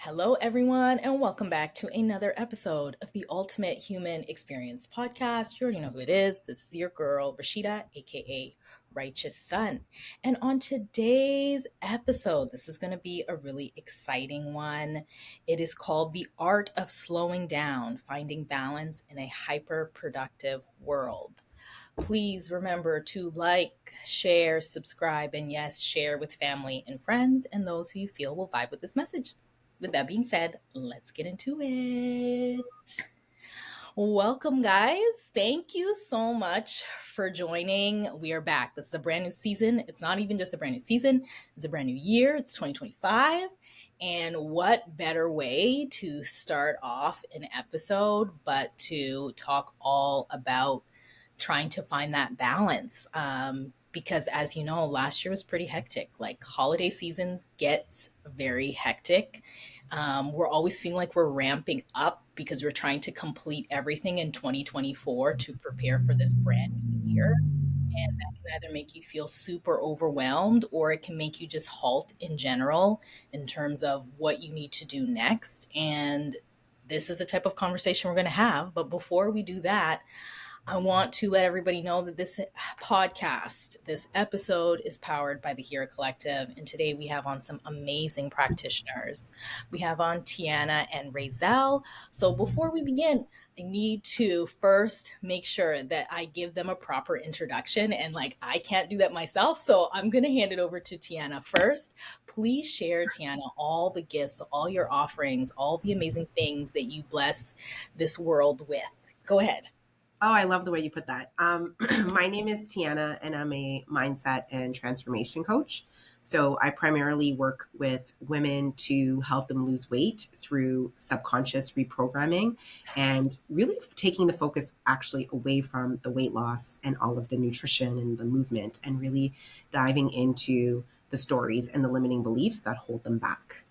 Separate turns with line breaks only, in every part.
Hello, everyone, and welcome back to another episode of the Ultimate Human Experience podcast. You already know who it is. This is your girl, Rashida, aka Righteous Sun. And on today's episode, this is going to be a really exciting one. It is called The Art of Slowing Down, Finding Balance in a Hyper Productive World. Please remember to like, share, subscribe, and yes, share with family and friends and those who you feel will vibe with this message. With that being said, let's get into it. Welcome, guys. Thank you so much for joining. We are back. This is a brand new season. It's not even just a brand new season, it's a brand new year. It's 2025. And what better way to start off an episode but to talk all about trying to find that balance? Because as you know, last year was pretty hectic. Like holiday seasons gets very hectic. We're always feeling like we're ramping up because we're trying to complete everything in 2024 to prepare for this brand new year. And that can either make you feel super overwhelmed or it can make you just halt in general in terms of what you need to do next. And this is the type of conversation we're going to have. But before we do that, I want to let everybody know that this podcast, this episode is powered by the Hero Collective. And today we have on some amazing practitioners. We have on Tiana and Raizelle. So before we begin, I need to first make sure that I give them a proper introduction. And like, I can't do that myself. So I'm going to hand it over to Tiana first. Please share, Tiana, all the gifts, all your offerings, all the amazing things that you bless this world with. Go ahead.
Oh, I love the way you put that. My name is Tiana, and I'm a mindset and transformation coach. So I primarily work with women to help them lose weight through subconscious reprogramming and really taking the focus actually away from the weight loss and all of the nutrition and the movement and really diving into the stories and the limiting beliefs that hold them back.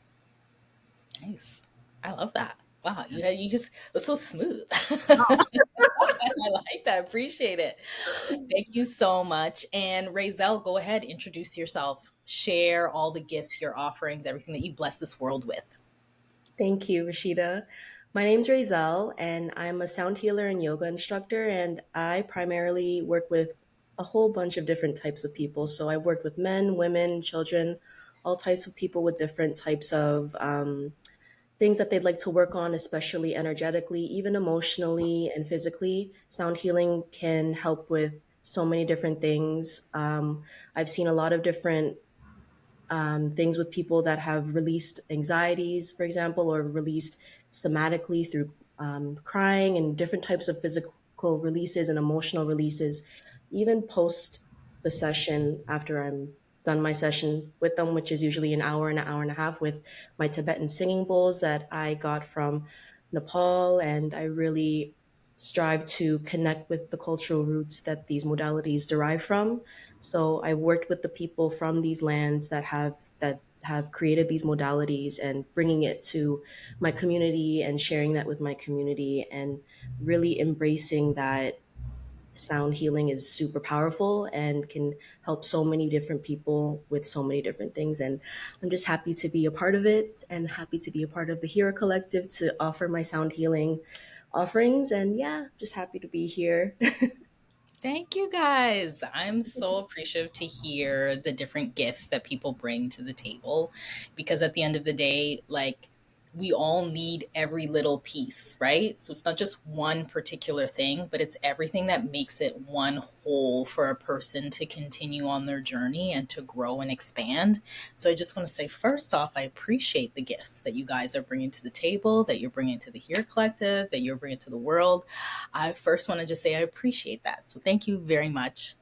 Nice. I love that. Wow, you just was so smooth.
Oh.
I like that. Appreciate it. Thank you so much. And Raizelle, go ahead, introduce yourself. Share all the gifts, your offerings, everything that you bless this world with.
Thank you, Rashida. My name's Raizelle, and I'm a sound healer and yoga instructor, and I primarily work with a whole bunch of different types of people. So I've worked with men, women, children, all types of people with different types of things that they'd like to work on, especially energetically, even emotionally and physically. Sound healing can help with so many different things. I've seen a lot of different things with people that have released anxieties, for example, or released somatically through crying and different types of physical releases and emotional releases, even post the session after I'm done my session with them, which is usually an hour and a half with my Tibetan singing bowls that I got from Nepal. And I really strive to connect with the cultural roots that these modalities derive from. So I've worked with the people from these lands that have created these modalities and bringing it to my community and sharing that with my community and really embracing that sound healing is super powerful and can help so many different people with so many different things. And I'm just happy to be a part of it and happy to be a part of the Hero Collective to offer my sound healing offerings. And yeah, just happy to be here.
Thank you guys. I'm so appreciative to hear the different gifts that people bring to the table because at the end of the day, like we all need every little piece, right? So it's not just one particular thing, but it's everything that makes it one whole for a person to continue on their journey and to grow and expand. So I just want to say, first off, I appreciate the gifts that you guys are bringing to the table, that you're bringing to the Here Collective, that you're bringing to the world. I first want to just say I appreciate that. So thank you very much.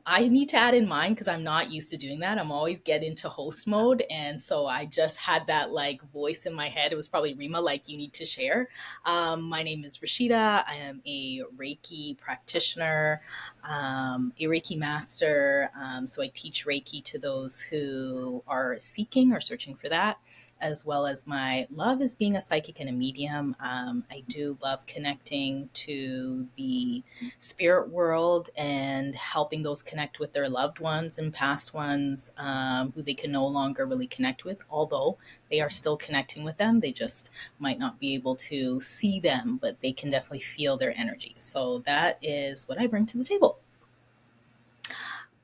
I need to add in mine because I'm not used to doing that. I'm always get into host mode. And so I just had that like voice in my head. It was probably Rima, like you need to share. My name is Rashida. I am a Reiki practitioner, a Reiki master. So I teach Reiki to those who are seeking or searching for that. as well as my love is being a psychic and a medium. I do love connecting to the spirit world and helping those connect with their loved ones and past ones, who they can no longer really connect with, although they are still connecting with them. They just might not be able to see them, but they can definitely feel their energy. So that is what I bring to the table.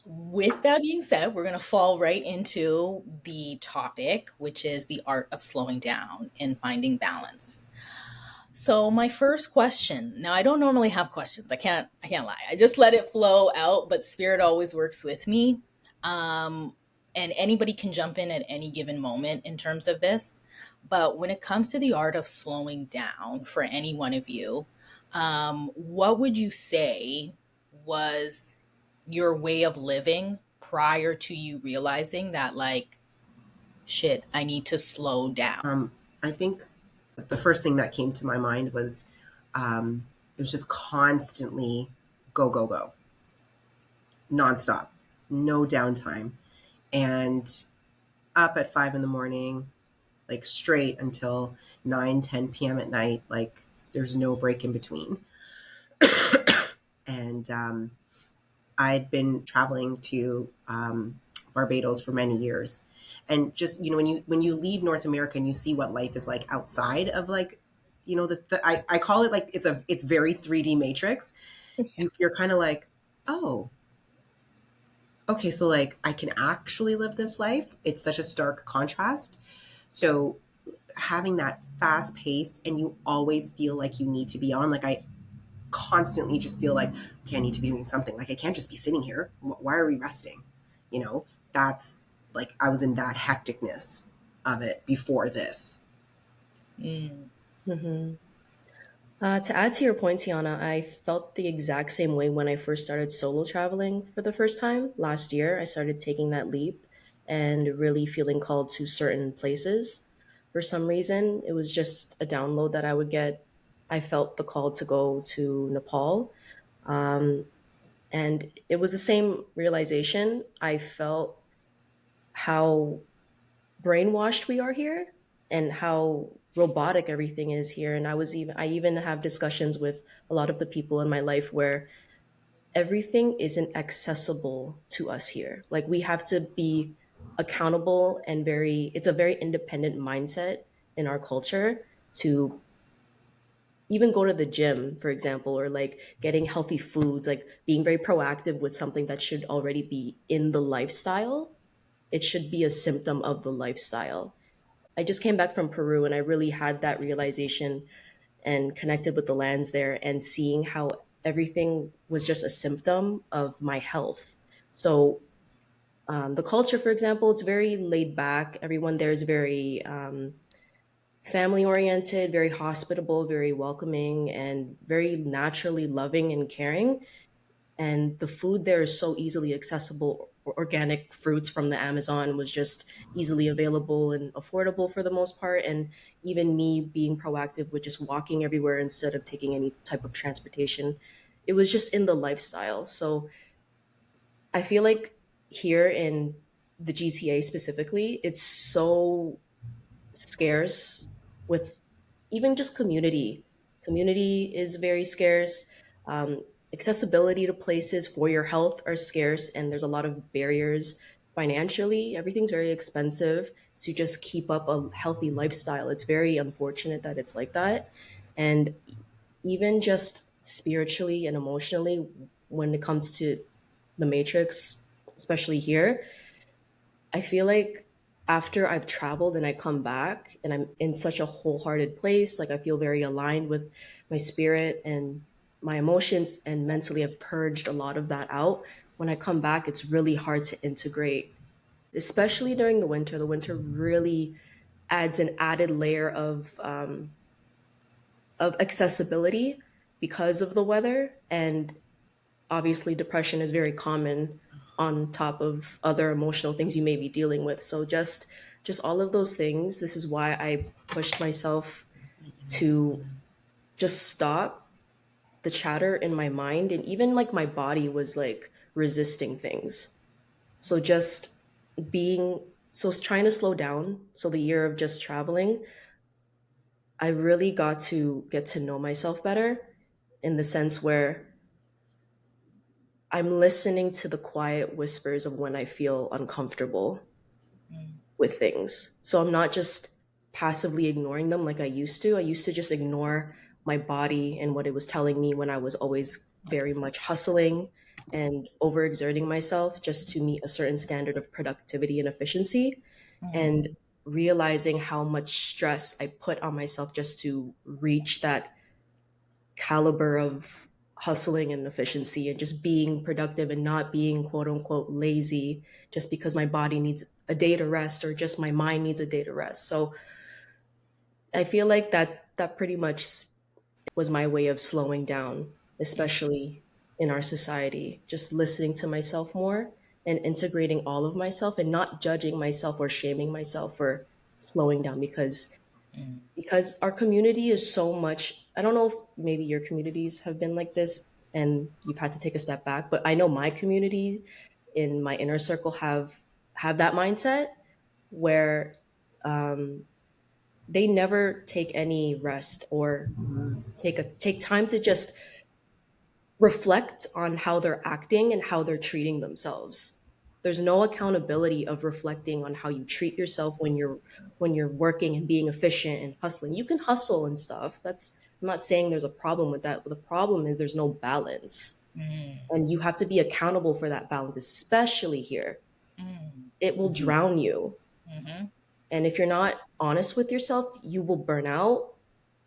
With that being said, we're going to fall right into the topic, which is the art of slowing down and finding balance. So my first question. Now I don't normally have questions. I can't lie. I just let it flow out, but spirit always works with me. Um and anybody can jump in at any given moment in terms of this. But when it comes to the art of slowing down for any one of you, what would you say was your way of living prior to you realizing that, like, shit, I need to slow down?
I think the first thing that came to my mind was it was just constantly go, go, go, nonstop, no downtime, and up at 5 in the morning, like straight until 9, 10 p.m. at night. Like there's no break in between. And I'd been traveling to Barbados for many years, and just when you leave North America and you see what life is like outside of like I call it like it's very 3D matrix. You're kind of like, oh, okay, so like I can actually live this life. It's such a stark contrast. So having that fast paced and you always feel like you need to be on, like I constantly just feel like, okay, I need to be doing something. Like I can't just be sitting here. Why are we resting? You know, that's like I was in that hecticness of it before this.
Mm.
Hmm. To add to your point, Tiana, I felt the exact same way when I first started solo traveling for the first time last year. I started taking that leap and really feeling called to certain places. For some reason, it was just a download that I would get. I felt the call to go to Nepal. Um, and it was the same realization. I felt how brainwashed we are here and how robotic everything is here. And I even have discussions with a lot of the people in my life where everything isn't accessible to us here. Like we have to be accountable and it's a very independent mindset in our culture to even go to the gym, for example, or like getting healthy foods, like being very proactive with something that should already be in the lifestyle. It should be a symptom of the lifestyle. I just came back from Peru and I really had that realization and connected with the lands there and seeing how everything was just a symptom of my health. So, the culture, for example, it's very laid back. Everyone there is very family oriented, very hospitable, very welcoming, and very naturally loving and caring. And the food there is so easily accessible. Organic fruits from the Amazon was just easily available and affordable for the most part. And even me being proactive with just walking everywhere instead of taking any type of transportation, it was just in the lifestyle. So I feel like here in the GTA specifically, it's so scarce with even just community. Community is very scarce. Um, Accessibility to places for your health are scarce, and there's a lot of barriers financially. Everything's very expensive to just keep up a healthy lifestyle. It's very unfortunate that it's like that. And even just spiritually and emotionally, when it comes to the Matrix, especially here, I feel like after I've traveled and I come back and I'm in such a wholehearted place, like I feel very aligned with my spirit and my emotions and mentally I've purged a lot of that out. When I come back, it's really hard to integrate, especially during the winter. The winter really adds an added layer of accessibility because of the weather. And obviously depression is very common on top of other emotional things you may be dealing with. So just all of those things, this is why I pushed myself to just stop the chatter in my mind, and even like my body was like resisting things. So just being So trying to slow down. So the year of just traveling, I really got to get to know myself better in the sense where I'm listening to the quiet whispers of when I feel uncomfortable
Mm,
with things. So I'm not just passively ignoring them like I used to. I used to just ignore my body and what it was telling me when I was always very much hustling and overexerting myself just to meet a certain standard of productivity and efficiency.
mm,
And realizing how much stress I put on myself just to reach that caliber of hustling and efficiency and just being productive and not being quote unquote lazy just because my body needs a day to rest or just my mind needs a day to rest. So I feel like that pretty much was my way of slowing down,
mm,
especially in our society, just listening to myself more and integrating all of myself and not judging myself or shaming myself for slowing down
mm,
because our community is so much. I don't know if maybe your communities have been like this and you've had to take a step back, but I know my community in my inner circle have that mindset where um, they never take any rest or take time to just reflect on how they're acting and how they're treating themselves. There's no accountability of reflecting on how you treat yourself when you're working and being efficient and hustling. You can hustle and stuff. That's I'm not saying there's a problem with that, but the problem is there's no balance.
mm,
And you have to be accountable for that balance, especially here.
mm,
It will
Mhm.
drown you.
mhm,
And if you're not honest with yourself, you will burn out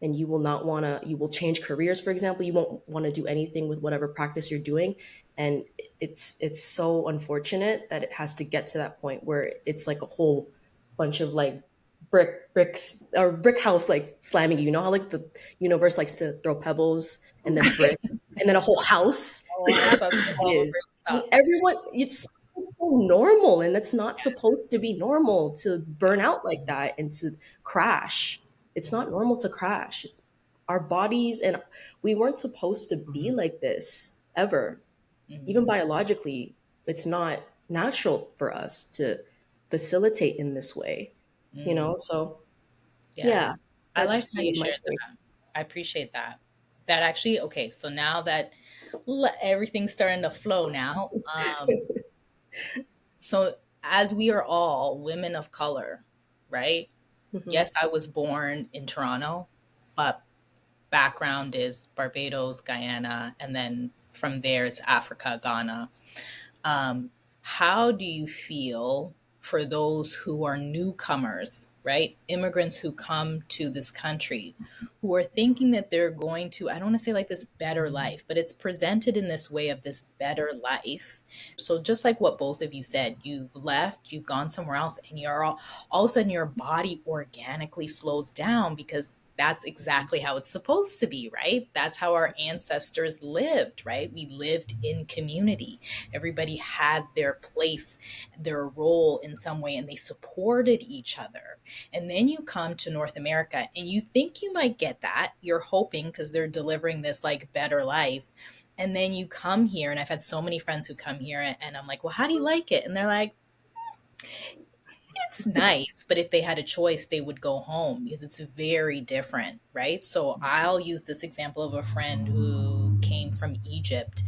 and you will not want to you will change careers, for example. You won't want to do anything with whatever practice you're doing. And it's so unfortunate that it has to get to that point where it's like a whole bunch of like bricks or brick house like slamming you. You know how like the universe likes to throw pebbles and then bricks and then a whole house?
oh,
Like
house
that's
has
what it
all the
is.
great
And
stuff.
everyone, it's so normal, and that's not supposed to be normal to burn out like that and to crash. It's not normal to crash. It's our bodies, and we weren't supposed to be
Mhm.
like this ever. Even
Mm,
biologically, it's not natural for us to facilitate in this way, you
mm,
know? So,
yeah,
yeah,
I like
that's
how
really
you
my
shared
take.
that. I appreciate that. That actually, okay, so now that everything's starting to flow now, so as we are all women of color, right?
Mhm.
Yes, I was born in Toronto, but background is Barbados, Guyana, and then from there it's Africa, Ghana. Um, how do you feel for those who are newcomers, right? Immigrants who come to this country, who are thinking that they're going to, I don't want to say like this better life, but it's presented in this way of this better life. So just like what both of you said, you've left, you've gone somewhere else, and you're all of a sudden your body organically slows down because that's exactly how it's supposed to be, right? That's how our ancestors lived, right? We lived in community. Everybody had their place, their role in some way, and they supported each other. And then you come to North America and you think you might get that. You're hoping because they're delivering this like better life. And then you come here, and I've had so many friends who come here, and I'm like, well, how do you like it? And they're like, it's nice, but if they had a choice, they would go home because it's very different, right? So I'll use this example of a friend who came from Egypt.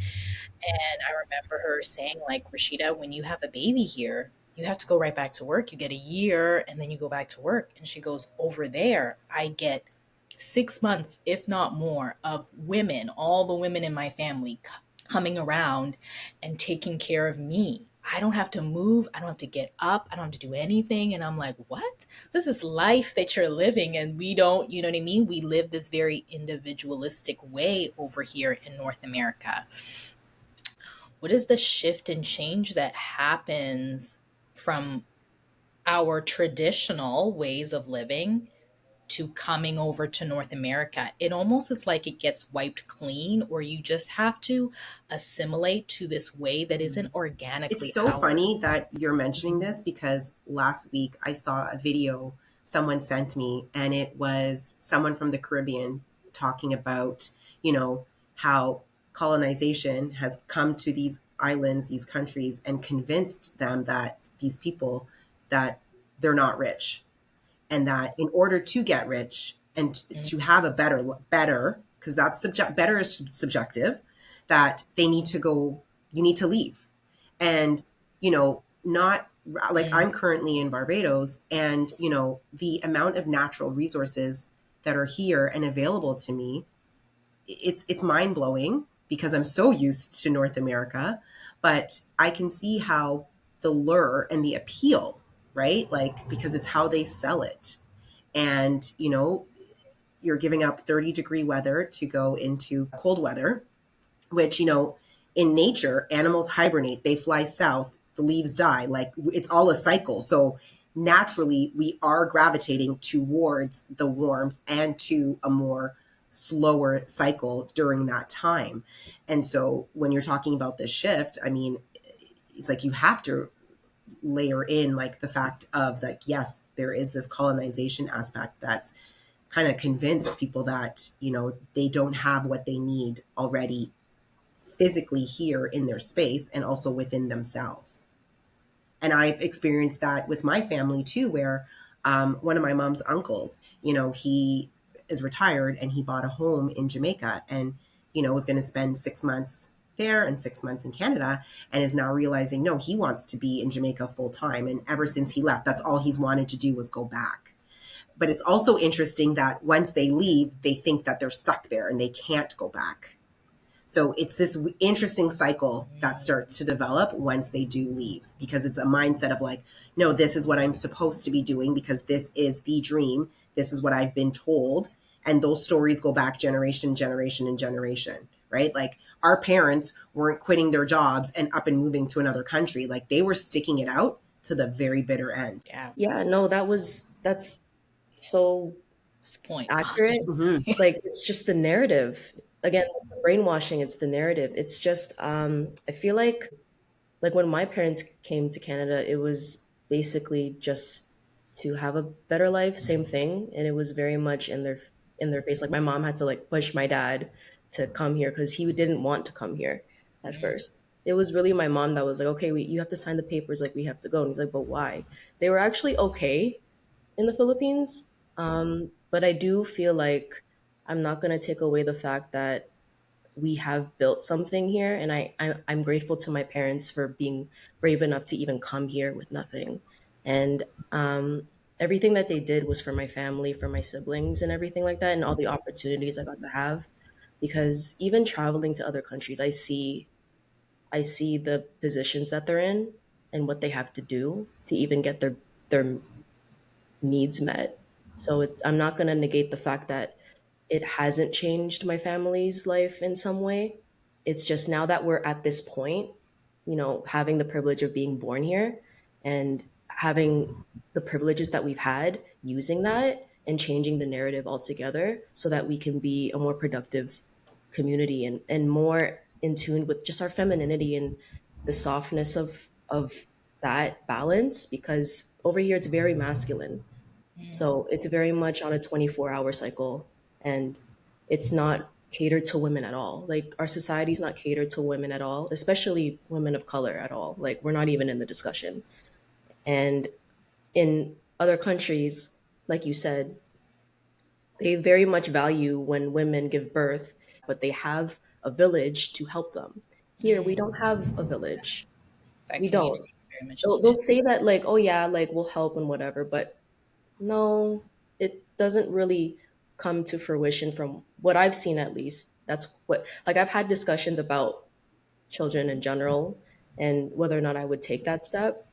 And I remember her saying, like, Rashida, when you have a baby here, you have to go right back to work. You get a year and then you go back to work. And she goes, over there, I get 6 months, if not more, of women, all the women in my family coming around and taking care of me. I don't have to move. I don't have to get up. I don't have to do anything. And I'm like, what? This is life that you're living. And we don't, you know what I mean? We live this very individualistic way over here in North America. What is the shift and change that happens from our traditional ways of living to coming over to North America? It almost is like it gets wiped clean, or you just have to assimilate to this way that isn't
It's
organically
so funny
ours.
that you're mentioning this because last week I saw a video someone sent me, and it was someone from the Caribbean talking about, you know, how colonization has come to these islands, these countries, and convinced them that these people that they're not rich, and that in order to get rich and
Mm,
to have a better, because that's better is subjective, that they need to go, you need to leave. And, not like,
mm,
I'm currently in Barbados, and, the amount of natural resources that are here and available to me, it's mind blowing because I'm so used to North America, but I can see how the lure and the appeal, right? Like, because it's how they sell it. And, you're giving up 30-degree weather to go into cold weather, which, in nature, animals hibernate, they fly south, the leaves die. Like, it's all a cycle. So naturally, we are gravitating towards the warmth and to a more slower cycle during that time. And so when you're talking about this shift, I mean, it's like you have to layer in like the fact of like, yes, there is this colonization aspect that's kind of convinced people that, they don't have what they need already physically here in their space and also within themselves. And I've experienced that with my family too, where one of my mom's uncles, he is retired and he bought a home in Jamaica, and, was going to spend 6 months there and 6 months in Canada, and is now realizing, no, he wants to be in Jamaica full time. And ever since he left, that's all he's wanted to do was go back. But it's also interesting that once they leave, they think that they're stuck there and they can't go back. So it's this interesting cycle that starts to develop once they do leave, because it's a mindset of like, no, this is what I'm supposed to be doing because this is the dream. This is what I've been told. And those stories go back generation, generation, and generation, right? Like, our parents weren't quitting their jobs and up and moving to another country. Like, they were sticking it out to the very bitter end.
yeah.
Yeah, no, that's so
That's the point.
accurate.
Mm-hmm.
Like it's just the narrative. Again, with the brainwashing, it's the narrative. It's just I feel like when my parents came to Canada, it was basically just to have a better life, same thing, and it was very much in their face. Like my mom had to like push my dad to come here because he didn't want to come here at
Mm,
first. It was really my mom that was like, "Okay, you have to sign the papers. Like we have to go." And he's like, "But why?" They were actually okay in the Philippines, but I do feel like I'm not gonna take away the fact that we have built something here, and I'm grateful to my parents for being brave enough to even come here with nothing. And everything that they did was for my family, for my siblings and everything like that, and all the opportunities I got to have. Because even traveling to other countries, I see the positions that they're in and what they have to do to even get their needs met. So I'm not going to negate the fact that it hasn't changed my family's life in some way. It's just now that we're at this point, having the privilege of being born here and having the privileges that we've had, using that and changing the narrative altogether so that we can be a more productive community and more in tune with just our femininity and the softness of that balance, because over here it's very masculine,
mm,
so it's very much on a 24-hour cycle, and it's not catered to women at all. Like our society's not catered to women at all, especially women of color at all. Like we're not even in the discussion. And in other countries, like you said, they very much value when women give birth, but they have a village to help them. Here, we
mm.
don't have a village.
That
We don't.
community is very much
They'll
needed.
say that like, oh yeah, like we'll help and whatever, but no, it doesn't really come to fruition from what I've seen, at least. That's what, like, I've had discussions about children in general and whether or not I would take that step.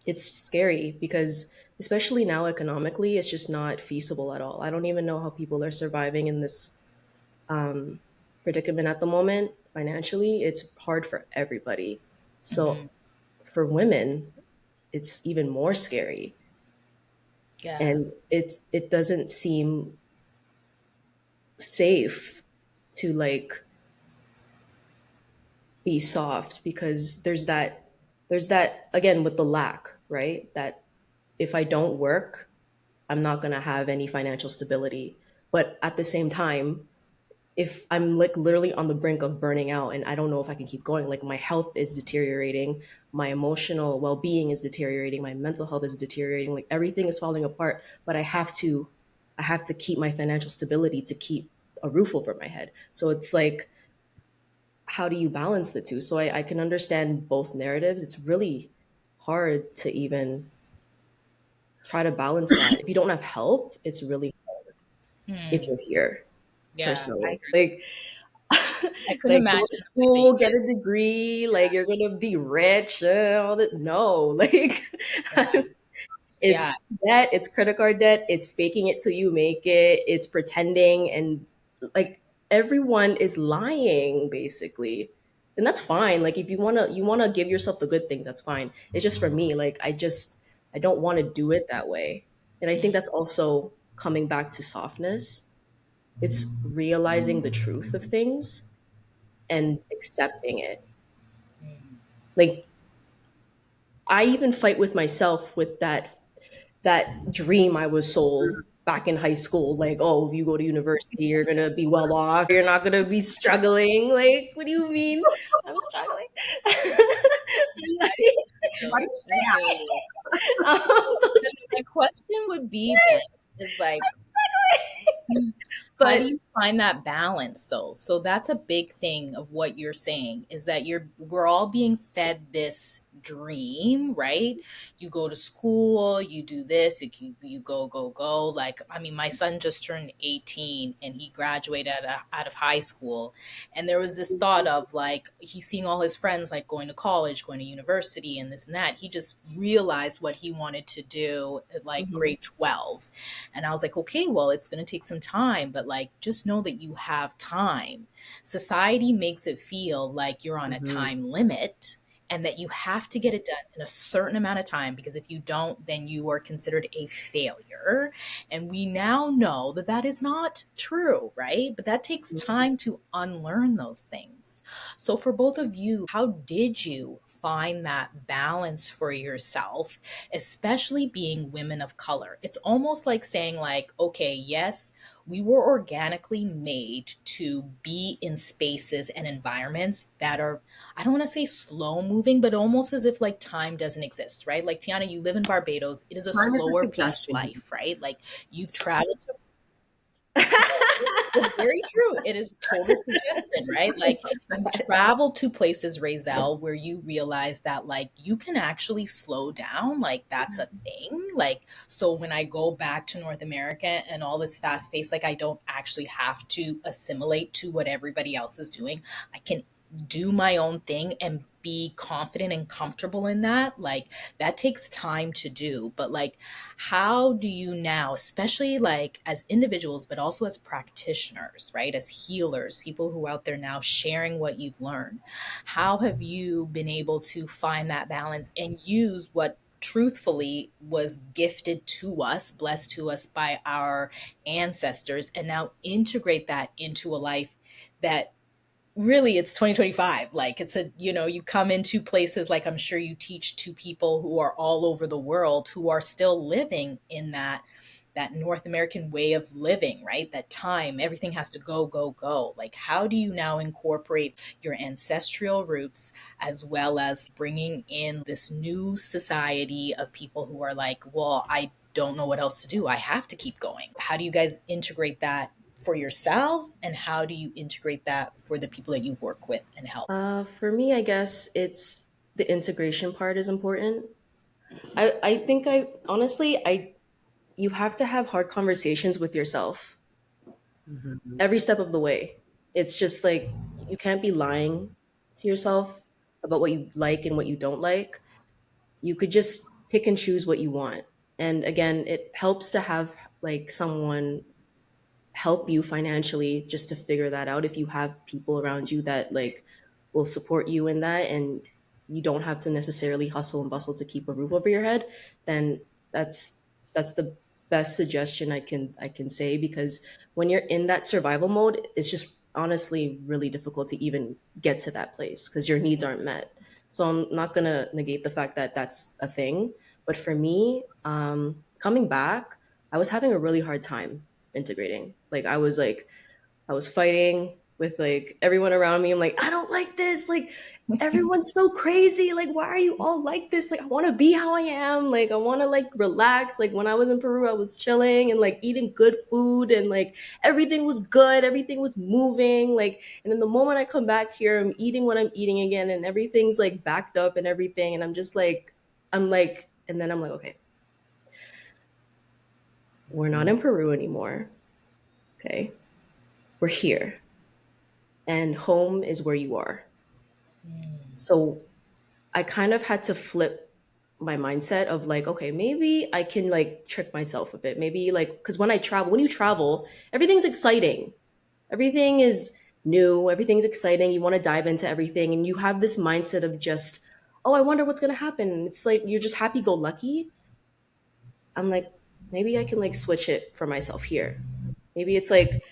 It's scary because, especially now economically, it's just not feasible at all. I don't even know how people are surviving in this um, predicament at the moment financially. It's hard for everybody.
Hmm.
So, for women, it's even more scary,
Yeah.
and it doesn't seem safe to like be soft because there's that again with the lack, right? That if I don't work, I'm not going to have any financial stability. But at the same time, if I'm like literally on the brink of burning out and I don't know if I can keep going, like my health is deteriorating, my emotional well-being is deteriorating, my mental health is deteriorating, like everything is falling apart, but I have to keep my financial stability to keep a roof over my head. So it's like, how do you balance the two? So I can understand both narratives. It's really hard to even try to balance that. If you don't have help, it's really if
Hmm.
you're here
Yeah,
personally. Like
I couldn't
like go to
imagine living.
school, get a degree, like you're gonna be rich, all that. No, like
Yeah, yeah.
it's debt, it's credit card debt, it's faking it till you make it, it's pretending, and like everyone is lying basically. And that's fine. Like if you wanna give yourself the good things, that's fine. It's just for me, like I don't want to do it that way. And I think
Mm,
that's also coming back to softness. It's realizing the truth of things and accepting it.
mm.
Like I even fight with myself with that dream I was sold back in high school. Like, oh, if you go to university, you're gonna be well off. You're not gonna be struggling. Like, what do you mean? I'm struggling.
That is real.
What do you
That is
say?
very real.
um,
Then my question would be then is like, how do
but
you find that balance though? So that's a big thing of what you're saying is that we're all being fed this dream, right? You go to school, you do this, you go. Like, I mean, my son just turned 18 and he graduated out of high school. And there was this thought of like, he's seeing all his friends like going to college, going to university, and this and that. He just realized what he wanted to do at like
Mhm,
grade 12. And I was like, okay, well, it's going to take some time, but like, just know that you have time. Society makes it feel like you're on a
Mhm.
time limit and that you have to get it done in a certain amount of time because if you don't, then you are considered a failure. And we now know that that is not true, right? But that takes time to unlearn those things. So, for both of you, how did you find that balance for yourself, especially being women of color? It's almost like saying, like, okay, yes, we were organically made to be in spaces and environments that are, I don't want to say slow moving, but almost as if like time doesn't exist, right? Like Tiana, you live in Barbados. It is a
Time is a
slower paced
suggestion.
life, right? Like you've traveled to it's very true. It is total suggestion, right? Like you've traveled to places, Raizelle, where you realize that like you can actually slow down. Like that's a thing. Like so when I go back to North America and all this fast pace, like I don't actually have to assimilate to what everybody else is doing. I can do my own thing and be confident and comfortable in that. Like that takes time to do. But like how do you now, especially like as individuals, but also as practitioners, right? As healers, people who are out there now sharing what you've learned, how have you been able to find that balance and use what truthfully was gifted to us, blessed to us by our ancestors, and now integrate that into a life that really it's 2025, like it's a, you know, you come into places like I'm sure you teach to people who are all over the world who are still living in that North American way of living, right? That time everything has to go. Like how do you now incorporate your ancestral roots as well as bringing in this new society of people who are like, well, I don't know what else to do, I have to keep going? How do you guys integrate that for yourselves and how do you integrate that for the people that you work with and help?
for me, I guess it's the integration part is important. I think I honestly I you have to have hard conversations with yourself
Mhm.
every step of the way. It's just like you can't be lying to yourself about what you like and what you don't like. You could just pick and choose what you want. And again, it helps to have like someone help you financially just to figure that out if you have people around you that like will support you in that and you don't have to necessarily hustle and bustle to keep a roof over your head, then that's the best suggestion I can say, because when you're in that survival mode, it's just honestly really difficult to even get to that place because your needs aren't met. So I'm not going to negate the fact that that's a thing, but for me, coming back, I was having a really hard time integrating. Like I was like, I was fighting with like everyone around me. I'm like, I don't like this. Like, everyone's so crazy. Like, why are you all like this? Like, I want to be how I am. Like, I want to like relax. Like, when I was in Peru, I was chilling and like eating good food and like everything was good. Everything was moving. Like, and then the moment I come back here, I'm eating what I'm eating again and everything's like backed up and everything. And I'm just like, and then I'm like, okay, we're not in Peru anymore. Okay. We're here. And home is where you are.
Mm,
So I kind of had to flip my mindset of like, okay, maybe I can like trick myself a bit. Maybe like, because when you travel, everything's exciting. Everything is new. Everything's exciting. You want to dive into everything. And you have this mindset of just, oh, I wonder what's going to happen. It's like you're just happy go lucky. I'm like, maybe I can like switch it for myself here. Maybe it's like,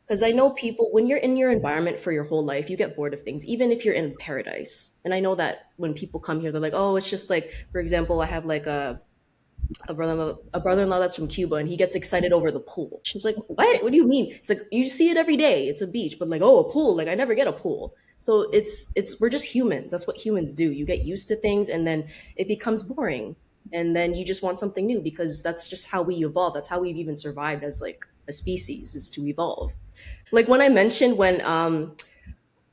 because I know people, when you're in your environment for your whole life, you get bored of things, even if you're in paradise. And I know that when people come here, they're like, oh, it's just like, for example, I have like a brother-in-law that's from Cuba, and he gets excited over the pool. She's like, "What? What do you mean?" It's like you see it every day. It's a beach, but like, oh, a pool. Like I never get a pool. So we're just humans. That's what humans do. You get used to things, and then it becomes boring, and then you just want something new because that's just how we evolve. That's how we've even survived as like a species is to evolve. Like when I mentioned when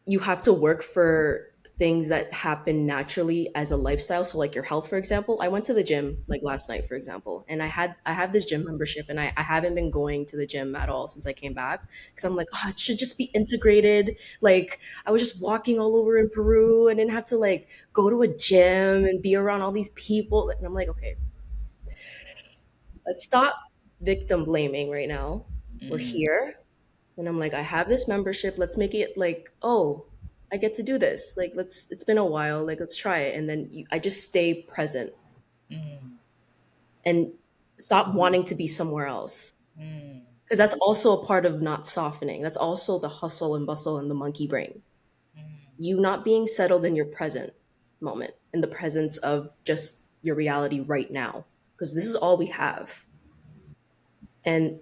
you have to work for things that happen naturally as a lifestyle, so like your health, for example. I went to the gym like last night, for example, and I have this gym membership, and I haven't been going to the gym at all since I came back because I'm like, oh, it should just be integrated. Like I was just walking all over in Peru and didn't have to like go to a gym and be around all these people, and I'm like, okay, let's stop victim blaming right now. We're
mm,
here. And I'm like, I have this membership. Let's make it like, oh, I get to do this. Like, it's been a while. Like, let's try it. And then I just stay present
mm,
and stop wanting to be somewhere else.
mm,
Because that's also a part of not softening. That's also the hustle and bustle and the monkey brain.
mm,
You not being settled in your present moment, in the presence of just your reality right now. Because this is all we have. And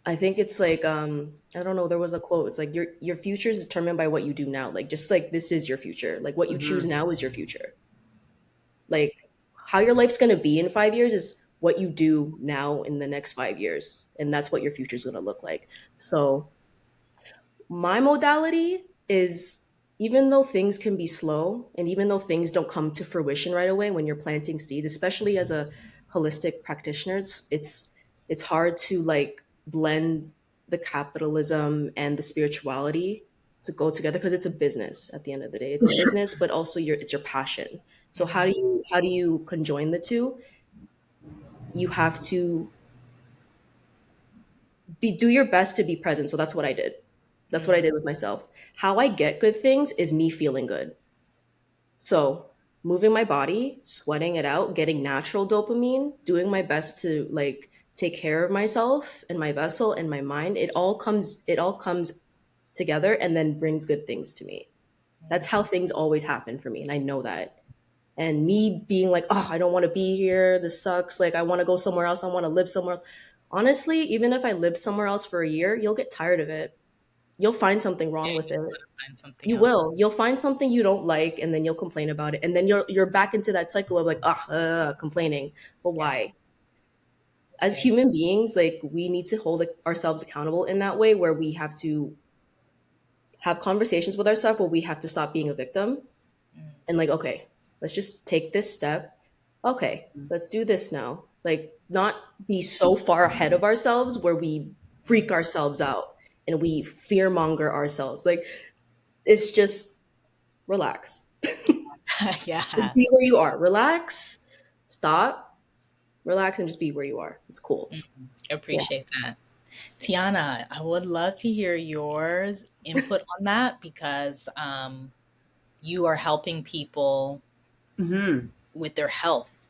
I think it's like I don't know, there was a quote. It's like your future is determined by what you do now. Like just like this is your future. Like what you choose
Mm-hmm.
now is your future. Like how your life's going to be in 5 years is what you do now in the next 5 years, and that's what your future is going to look like. So my modality is, even though things can be slow and even though things don't come to fruition right away when you're planting seeds, especially as a holistic practitioner, it's hard to like blend the capitalism and the spirituality to go together because it's a business at the end of the day. It's a business, but also it's your passion. So
mm,
how do you conjoin the two? You have to do your best to be present. So that's what I did. That's what I
mm,
did with myself. How I get good things is me feeling good. So moving my body, sweating it out, getting natural dopamine, doing my best to like take care of myself and my vessel and my mind. It all comes together and then brings good things to me. That's how things always happen for me. And I know that. And me being like, oh, I don't want to be here. This sucks. Like, I want to go somewhere else. I want to live somewhere else. Honestly, even if I lived somewhere else for a year, you'll get tired of it. You'll find something
yeah,
wrong with
you
it.
want to find something
You
else.
will. You'll find something you don't like, and then you'll complain about it. And then you're back into that cycle of like, complaining. But
Yeah,
why? As
right.
human beings, like we need to hold ourselves accountable in that way where we have to have conversations with ourselves where we have to stop being a victim
Mm,
and like, okay, let's just take this step. Okay, let's do this now. Like, not be so far ahead of ourselves where we freak
mm.
ourselves out and we fear monger ourselves. Like, it's just relax. Just
Yeah.
be where you are. Relax, stop, relax, and just be where you are. It's cool.
Mm,
Yeah.
appreciate that. Tiana, I would love to hear yours input on that because you are helping people
Mm-hmm.
with their health.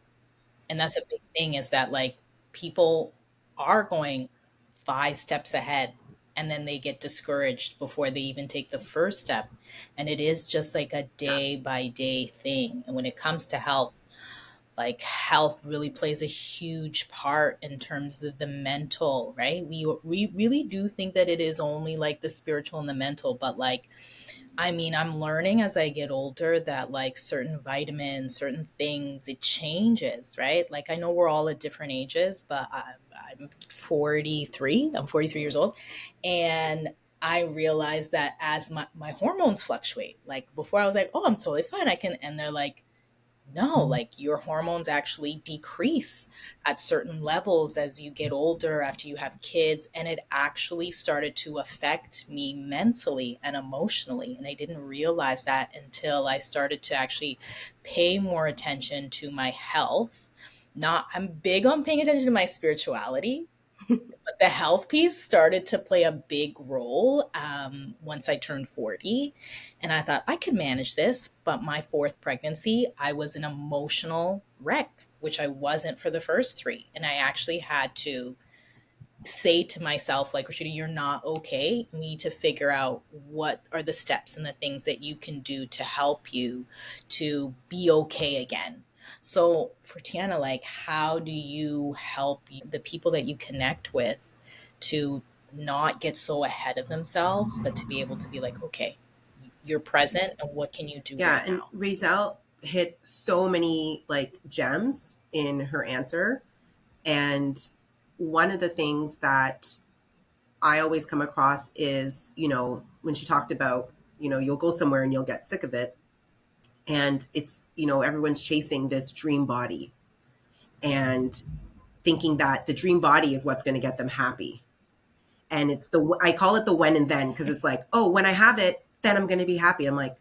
And that's a big thing is that like people are going 5 steps ahead and then they get discouraged before they even take the first step. And it is just like a day by day thing. And when it comes to health, like health really plays a huge part in terms of the mental, right? We really do think that it is only like the spiritual and the mental, but like, I mean, I'm learning as I get older that like certain vitamins, certain things, it changes, right? Like I know we're all at different ages, but I'm 43. I'm 43 years old. And I realized that as my hormones fluctuate, like before I was like, oh, I'm totally fine. I can, and they're like, no, like your hormones actually decrease at certain levels as you get older, after you have kids. And it actually started to affect me mentally and emotionally. And I didn't realize that until I started to actually pay more attention to my health. Not, I'm big on paying attention to my spirituality, but the health piece started to play a big role once I turned 40. And I thought I could manage this. But my fourth pregnancy, I was an emotional wreck, which I wasn't for the first three. And I actually had to say to myself, like, Rashida, you're not okay. You need to figure out what are the steps and the things that you can do to help you to be okay again. So for Tiana, like, how do you help the people that you connect with to not get so ahead of themselves, but to be able to be like, okay, you're present and what can you do
Yeah,
right
and
now?
Raizelle hit so many like gems in her answer. And one of the things that I always come across is, when she talked about, you'll go somewhere and you'll get sick of it. And it's, everyone's chasing this dream body and thinking that the dream body is what's going to get them happy. And I call it the when and then, because it's like, oh, when I have it, then I'm going to be happy. I'm like,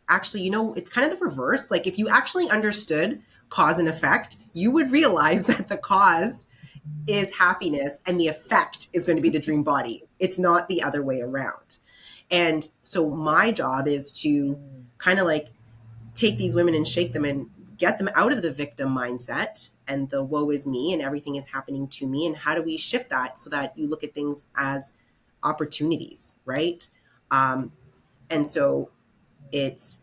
actually, it's kind of the reverse. Like if you actually understood cause and effect, you would realize that the cause is happiness and the effect is going to be the dream body. It's not the other way around. And so my job is to kind of like take these women and shake them and get them out of the victim mindset and the woe is me and everything is happening to me. And how do we shift that so that you look at things as opportunities, right? And so it's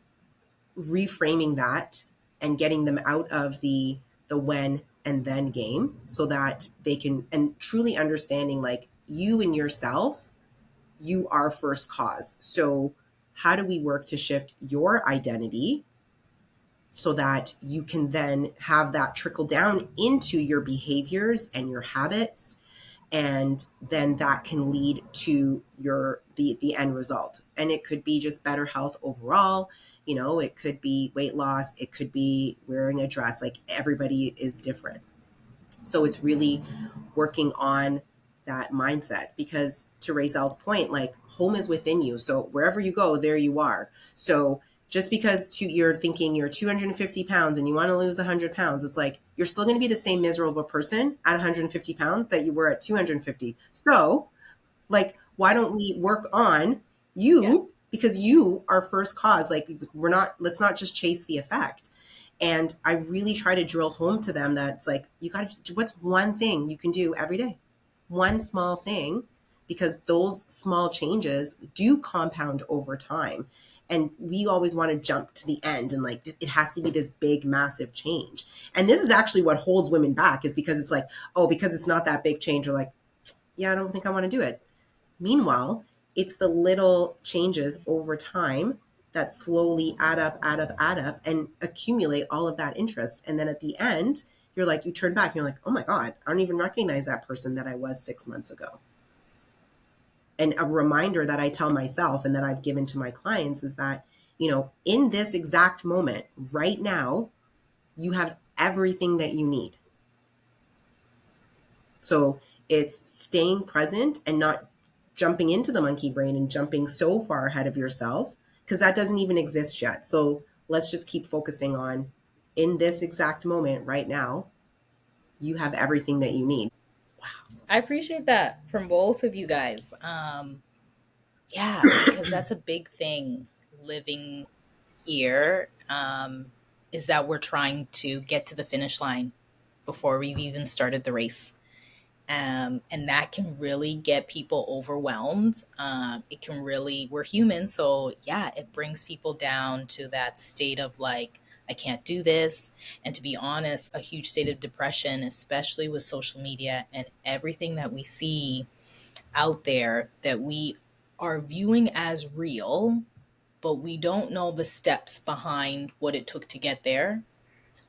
reframing that and getting them out of the when and then game so that they can, and truly understanding like you and yourself, you are first cause. So how do we work to shift your identity so that you can then have that trickle down into your behaviors and your habits, and then that can lead to the end result. And it could be just better health overall. It could be weight loss, it could be wearing a dress. Like everybody is different. So it's really working on that mindset, because to Raizelle's point, like home is within you. So wherever you go, there you are. So just because you're thinking you're 250 pounds and you want to lose 100 pounds, it's like you're still going to be the same miserable person at 150 pounds that you were at 250. So, like, why don't we work on
Yeah.
you, because you are first cause. Like, let's not just chase the effect. And I really try to drill home to them that it's like, you got to do what's one thing you can do every day, one small thing, because those small changes do compound over time. And we always want to jump to the end and like it has to be this big, massive change. And this is actually what holds women back, is because it's like, oh, because it's not that big change, or like, yeah, I don't think I want to do it. Meanwhile, it's the little changes over time that slowly add up, and accumulate all of that interest. And then at the end, you're like, you turn back and you're like, oh my God, I don't even recognize that person that I was 6 months ago. And a reminder that I tell myself and that I've given to my clients is that, in this exact moment, right now, you have everything that you need. So it's staying present and not jumping into the monkey brain and jumping so far ahead of yourself, because that doesn't even exist yet. So let's just keep focusing on, in this exact moment right now, you have everything that you need.
I appreciate that from both of you guys. Yeah, because that's a big thing living here, is that we're trying to get to the finish line before we've even started the race. And that can really get people overwhelmed. It can really, we're human. So, yeah, it brings people down to that state of like, I can't do this. And to be honest, a huge state of depression, especially with social media and everything that we see out there that we are viewing as real, but we don't know the steps behind what it took to get there.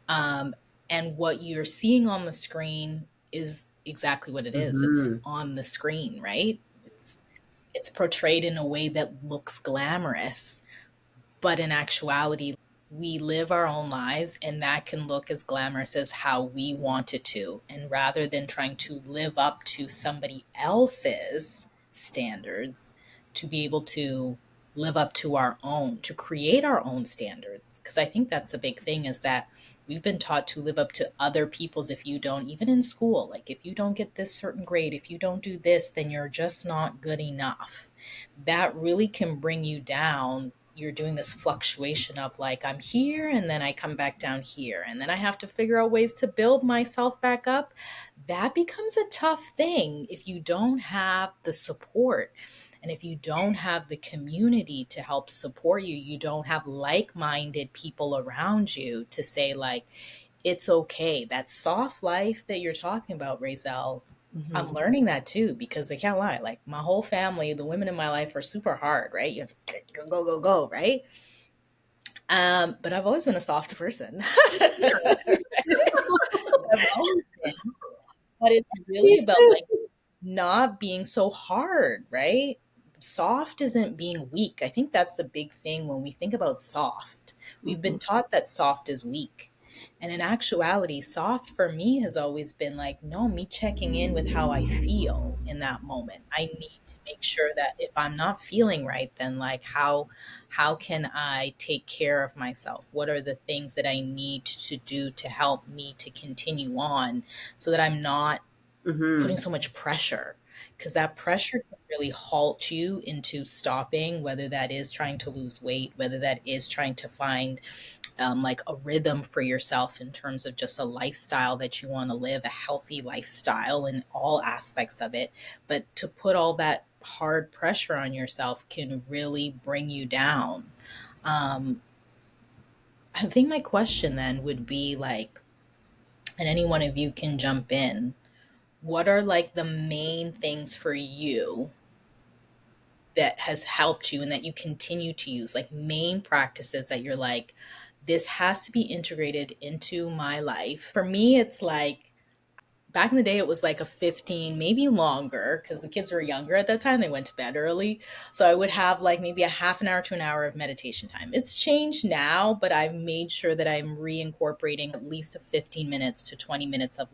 Um, and what you're seeing on the screen is exactly what it is. It's
Mm-hmm.
on the screen, right? It's portrayed in a way that looks glamorous, but in actuality, we live our own lives and that can look as glamorous as how we want it to. And rather than trying to live up to somebody else's standards, to be able to live up to our own, to create our own standards. Because I think that's the big thing is that we've been taught to live up to other people's. If you don't, even in school, like if you don't get this certain grade, if you don't do this, then you're just not good enough. That really can bring you down. You're doing this fluctuation of like, I'm here and then I come back down here. And then I have to figure out ways to build myself back up. That becomes a tough thing if you don't have the support. And if you don't have the community to help support you, you don't have like minded people around you to say, like, it's okay. That soft life that you're talking about, Raizelle, I'm
Hmm.
learning that too because I can't lie. Like my whole family, the women in my life are super hard, right? You have to go, go, go, go, right? But I've always been a soft person. I've always been. But it's really
Me
about
too.
like not being so hard, right? Soft isn't being weak. I think that's the big thing when we think about soft. We've been
Hmm.
taught that soft is weak. And in actuality, soft for me has always been like, no, me checking in with how I feel in that moment. I need to make sure that if I'm not feeling right, then like how can I take care of myself? What are the things that I need to do to help me to continue on so that I'm not putting
Mm-hmm.
so much pressure, because that pressure can really halt you into stopping, whether that is trying to lose weight, whether that is trying to find like a rhythm for yourself in terms of just a lifestyle that you want to live, a healthy lifestyle in all aspects of it. But to put all that hard pressure on yourself can really bring you down. um, I think my question then would be like, and any one of you can jump in, what are like the main things for you that has helped you and that you continue to use, like main practices that you're like, this has to be integrated into my life? For me, it's like back in the day, it was like a 15, maybe longer, because the kids were younger at that time. They went to bed early. So I would have like maybe a half an hour to an hour of meditation time. It's changed now, but I've made sure that I'm reincorporating at least a 15 minutes to 20 minutes of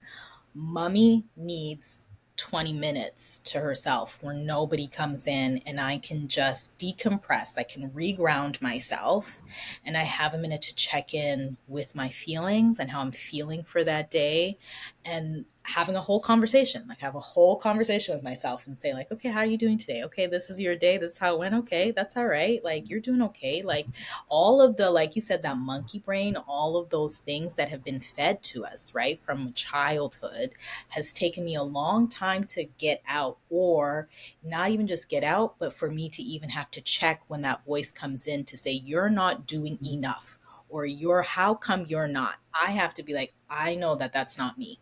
mommy needs 20 minutes to herself where nobody comes in and I can just decompress. I can reground myself and I have a minute to check in with my feelings and how I'm feeling for that day, and having a whole conversation, like have a whole conversation with myself and say like, okay, how are you doing today? Okay, this is your day. This is how it went. Okay, that's all right. Like you're doing okay. Like all of the, like you said, that monkey brain, all of those things that have been fed to us, right, from childhood, has taken me a long time to get out, or not even just get out, but for me to even have to check when that voice comes in to say, you're not doing enough, or you're, how come you're not? I have to be like, I know that that's not me.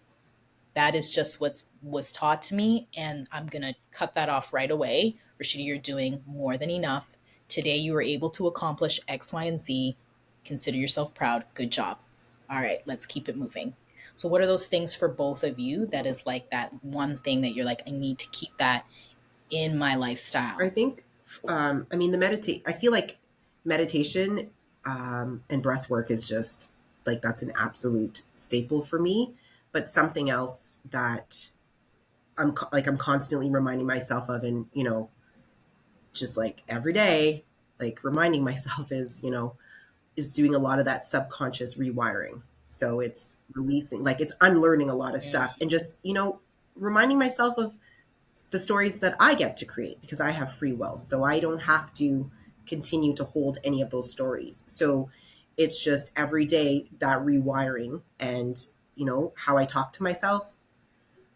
That is just what's was taught to me, and I'm gonna cut that off right away. Rashida, you're doing more than enough. Today you were able to accomplish X, Y, and Z. Consider yourself proud. Good job. All right, let's keep it moving. So what are those things for both of you that is like that one thing that you're like, I need to keep that in my
I
lifestyle?
think, I mean, I feel like meditation and breath work is just like that's an absolute staple for me. But something else that I'm constantly reminding myself of, and just like every day, like reminding myself is doing a lot of that subconscious rewiring. So it's releasing, like it's unlearning a lot of
Mm.
stuff and just, reminding myself of the stories that I get to create because I have free will. So I don't have to continue to hold any of those stories. So it's just every day that rewiring and, how I talk to myself,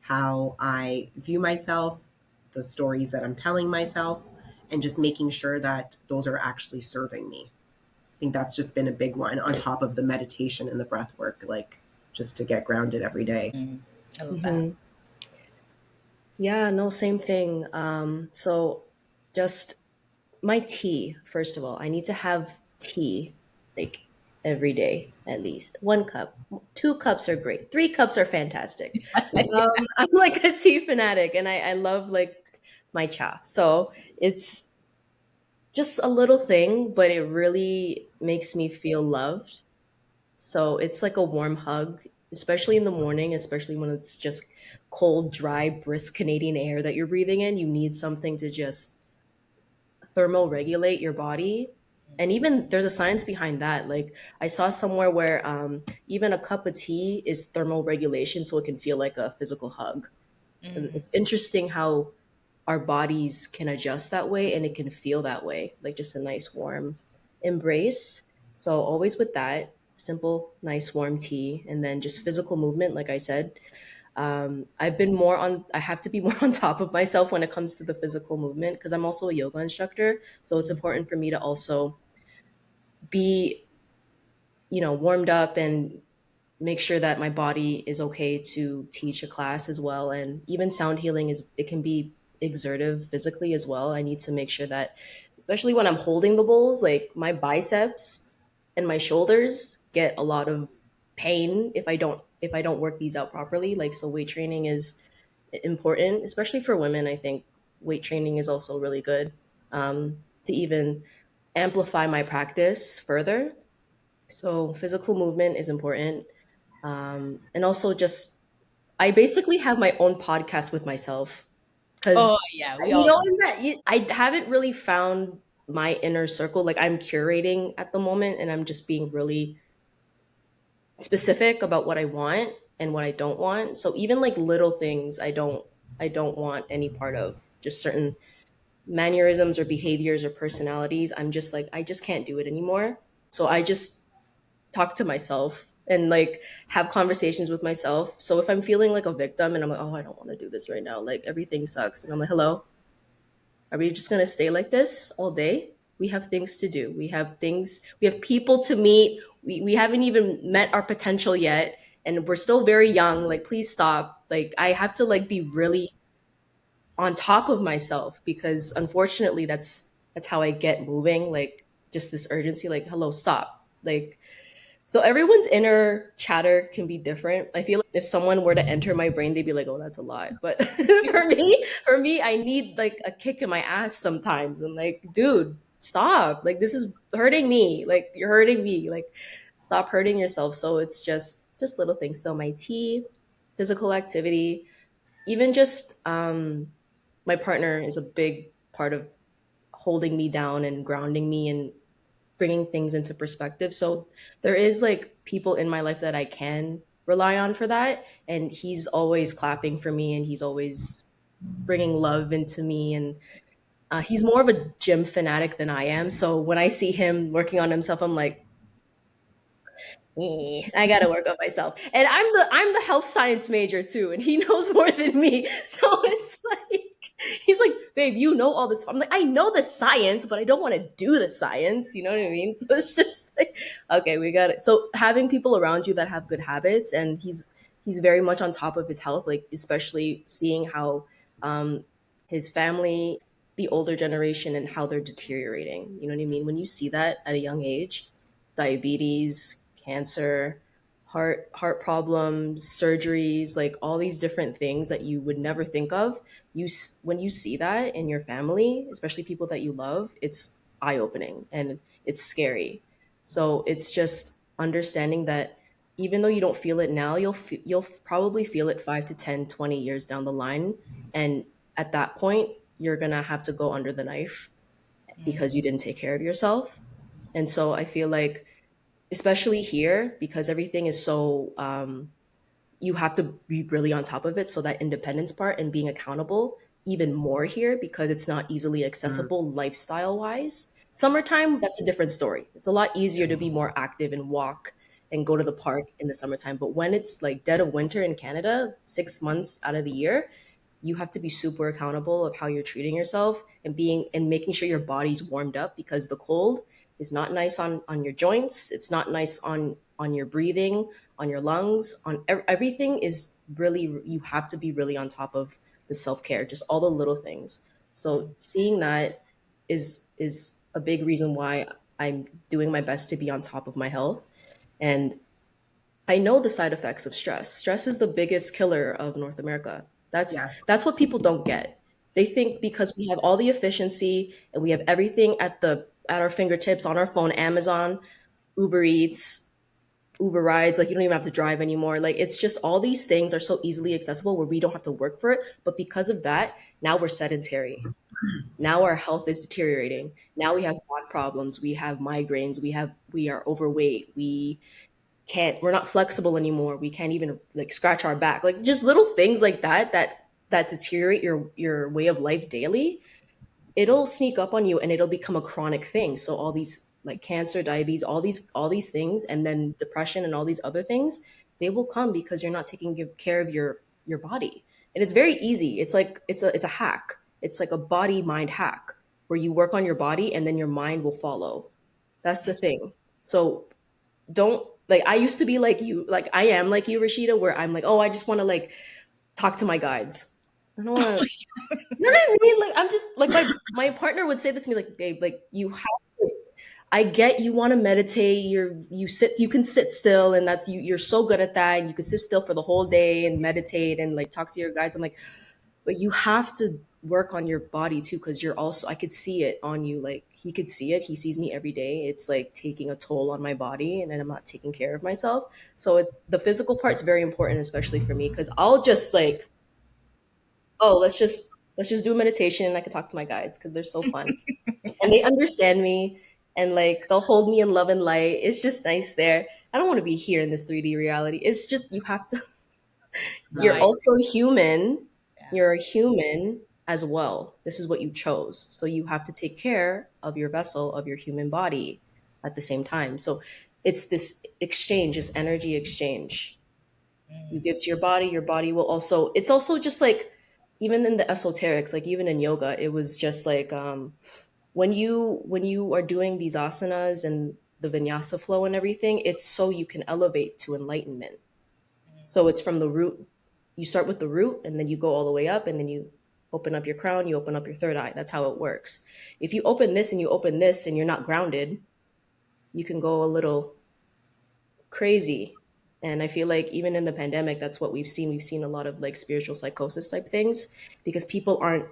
how I view myself, the stories that I'm telling myself, and just making sure that those are actually serving me. think that's just been a big one on top of the meditation and the breath work, like just to get grounded every day.
Mm, I love that.
Hmm. Yeah, no, same thing. So just my tea, first of all, I need to have tea like every day at least. 1 cup. 2 cups are great. 3 cups are fantastic. I'm like a tea fanatic and I love like my cha. So it's just a little thing, but it really makes me feel loved. So it's like a warm hug, especially in the morning, especially when it's just cold, dry, brisk Canadian air that you're breathing in. You need something to just thermal regulate your body. And even there's a science behind that. Like I saw somewhere where even a cup of tea is thermal regulation, so it can feel like a physical hug. And
Mm,
it's interesting how our bodies can adjust that way and it can feel that way, like just a nice warm embrace. So always with that simple, nice warm tea, and then just physical movement, like I said. I have to be more on top of myself when it comes to the physical movement because I'm also a yoga instructor. So it's important for me to also be, warmed up and make sure that my body is okay to teach a class as well. And even sound healing it can be exertive physically as well. I need to make sure that, especially when I'm holding the bowls, like my biceps and my shoulders get a lot of pain if I don't work these out properly. Like, so weight training is important, especially for women. I think weight training is also really good, to even amplify my practice further. So physical movement is important. And also just I basically have my own podcast with myself
oh
because
yeah, we all do.
in that I haven't really found my inner circle. Like I'm curating at the moment, and I'm just being really specific about what I want and what I don't want. So even like little things, I don't want any part of just certain mannerisms or behaviors or personalities. I'm just like I just can't do it anymore. So I just talk to myself and like have conversations with myself. So if I'm feeling like a victim and I'm like, oh, I don't want to do this right now, like everything sucks, and I'm like, hello, are we just gonna stay like this all day? We have things to do. We have people to meet. We haven't even met our potential yet, and we're still very young. Like, please stop. Like, I have to like be really on top of myself because unfortunately that's how I get moving. Like just this urgency, like, hello, stop. Like so everyone's inner chatter can be different. I feel like if someone were to enter my brain, they'd be like, "Oh, that's a lot." But for me, I need like a kick in my ass sometimes. I'm like, "Dude, stop. Like this is hurting me. Like you're hurting me. Like stop hurting yourself." So it's just little things. So my tea, physical activity, even just my partner is a big part of holding me down and grounding me and bringing things into perspective. So there is like people in my life that I can rely on for that. And he's always clapping for me and he's always bringing love into me. And he's more of a gym fanatic than I am. So when I see him working on himself, I'm like, I gotta work on myself. And I'm the health science major too, and he knows more than me. So it's like he's like, babe, you know all this. I'm like, I know the science, but I don't want to do the science. You know what I mean? So it's just like, okay, we got it. So having people around you that have good habits, and he's very much on top of his health, like especially seeing how his family, the older generation, and how they're deteriorating. You know what I mean? When you see that at a young age, diabetes, cancer, heart problems, surgeries, like all these different things that you would never think of. When you see that in your family, especially people that you love, it's eye opening and it's scary. So it's just understanding that even though you don't feel it now, you'll probably feel it 5 to 10, 20 years down the line, and at that point you're going to have to go under the knife
Mm,
because you didn't take care of yourself. And so I feel like especially here because everything is so you have to be really on top of it, so that independence part and being accountable even more here because it's not easily
Mm.
accessible lifestyle wise. Summertime, that's a different story. It's a lot easier to be more active and walk and go to the park in the summertime, but when it's like dead of winter in Canada, 6 months out of the year, you have to be super accountable of how you're treating yourself and making sure your body's warmed up because the cold is not nice on your joints. It's not nice on your breathing, on your lungs, on everything is really, you have to be really on top of the self-care, just all the little things. So
Mm.
seeing that is a big reason why I'm doing my best to be on top of my health. And I know the side effects of stress. Stress is the biggest killer of North America.
Yes.
That's what people don't get. They think because we have all the efficiency and we have everything at our fingertips on our phone, Amazon, Uber Eats, Uber rides, like you don't even have to drive anymore. Like it's just all these things are so easily accessible where we don't have to work for it. But because of that, now we're sedentary. Now our health is deteriorating. Now we have back problems, we have migraines, we are overweight, we're not flexible anymore, we can't even like scratch our back, like just little things like that deteriorate your way of life daily. It'll sneak up on you and it'll become a chronic thing. So all these like cancer, diabetes, all these things, and then depression and all these other things, they will come because you're not taking good care of your body. And it's very easy. It's like it's a hack. It's like a body mind hack where you work on your body and then your mind will follow. That's the thing. So don't, like, I used to be like you, like I am like you, Rashida, where I'm like, oh, I just want to like talk to my guides. I don't want to, you know what I mean? Like I'm just like my partner would say that to me, like, babe, like you have to, I get you want to meditate, you can sit still and that's you're so good at that and you can sit still for the whole day and meditate and like talk to your guides. I'm like, but you have to work on your body too because you're also, I could see it on you, like he could see it, he sees me every day, it's like taking a toll on my body and then I'm not taking care of myself. So the physical part's very important, especially for me, because I'll just like, oh, let's just do a meditation and I can talk to my guides because they're so fun and they understand me and like they'll hold me in love and light. It's just nice there. I don't want to be here in this 3D reality. It's just you have to,
No,
you're
I
also human.
yeah.
You're a human as well. This is what you chose. So you have to take care of your vessel, of your human body at the same time. So it's this exchange, this energy exchange. You
Mm.
give to your body will also, it's also just like, even in the esoterics, like even in yoga, it was just like when you are doing these asanas and the vinyasa flow and everything, it's so you can elevate to enlightenment. So it's from the root. You start with the root and then you go all the way up and then you open up your crown, you open up your third eye. That's how it works. If you open this and you open this and you're not grounded, you can go a little crazy. And I feel like even in the pandemic, that's what we've seen. We've seen a lot of like spiritual psychosis type things because people aren't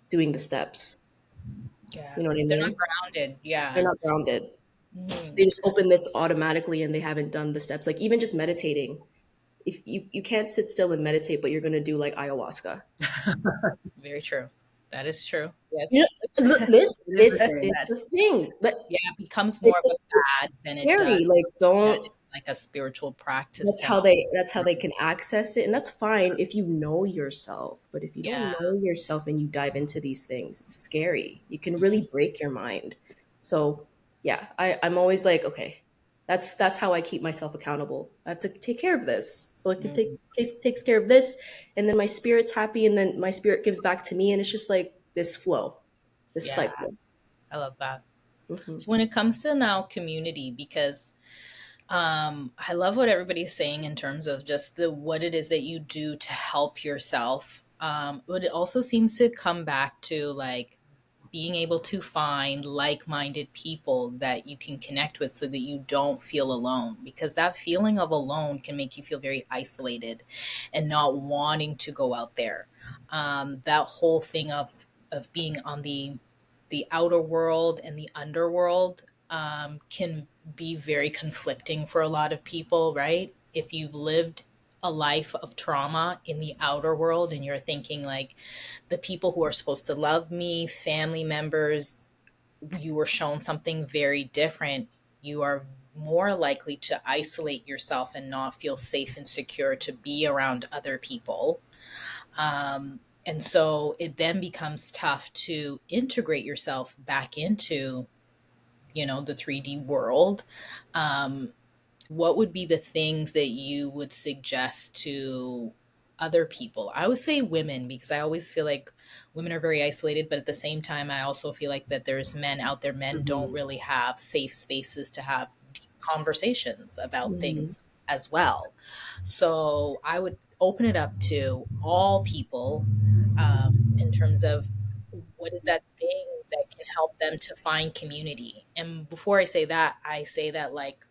doing the steps.
Yeah,
You know what I
they're not
mean?
grounded.
They're
Yeah.
not grounded. They
Mm.
just open this automatically and they haven't done the steps. Like even just meditating. If you can't sit still and meditate, but you're gonna do like ayahuasca.
Very true. That is true. Yes.
You know, this
It is a
it's
thing.
it's
That,
the thing. But
yeah, it becomes more of a
it's
fad than it does
scary. Like
that
don't,
it's like a spiritual practice
that's
to
how
help.
they can access it, and that's fine if you know yourself. But if you don't
Yeah.
know yourself and you dive into these things, it's scary. You can really break your mind. So yeah, I'm always like, okay, that's how I keep myself accountable. I have to take care of this, so I could
Mm.
takes care of this, and then my spirit's happy, and then my spirit gives back to me, and it's just like this flow, this
Yeah,
cycle.
I love that.
Hmm.
So when it comes to now community, because I love what everybody's saying in terms of just the what it is that you do to help yourself. But it also seems to come back to like being able to find like-minded people that you can connect with so that you don't feel alone, because that feeling of alone can make you feel very isolated and not wanting to go out there. That whole thing of being on the outer world and the underworld can be very conflicting for a lot of people, right? If you've lived a life of trauma in the outer world and you're thinking like the people who are supposed to love me, family members, you were shown something very different, you are more likely to isolate yourself and not feel safe and secure to be around other people. And so it then becomes tough to integrate yourself back into, the 3D world. Um, what would be the things that you would suggest to other people. I always say women because I always feel like women are very isolated, but at the same time, I also feel like that there's men out there. Men don't
Mm-hmm.
really have safe spaces to have deep conversations about
Mhm.
things as well. So I would open it up to all people in terms of what is that thing that can help them to find community. And before I say that, I say that like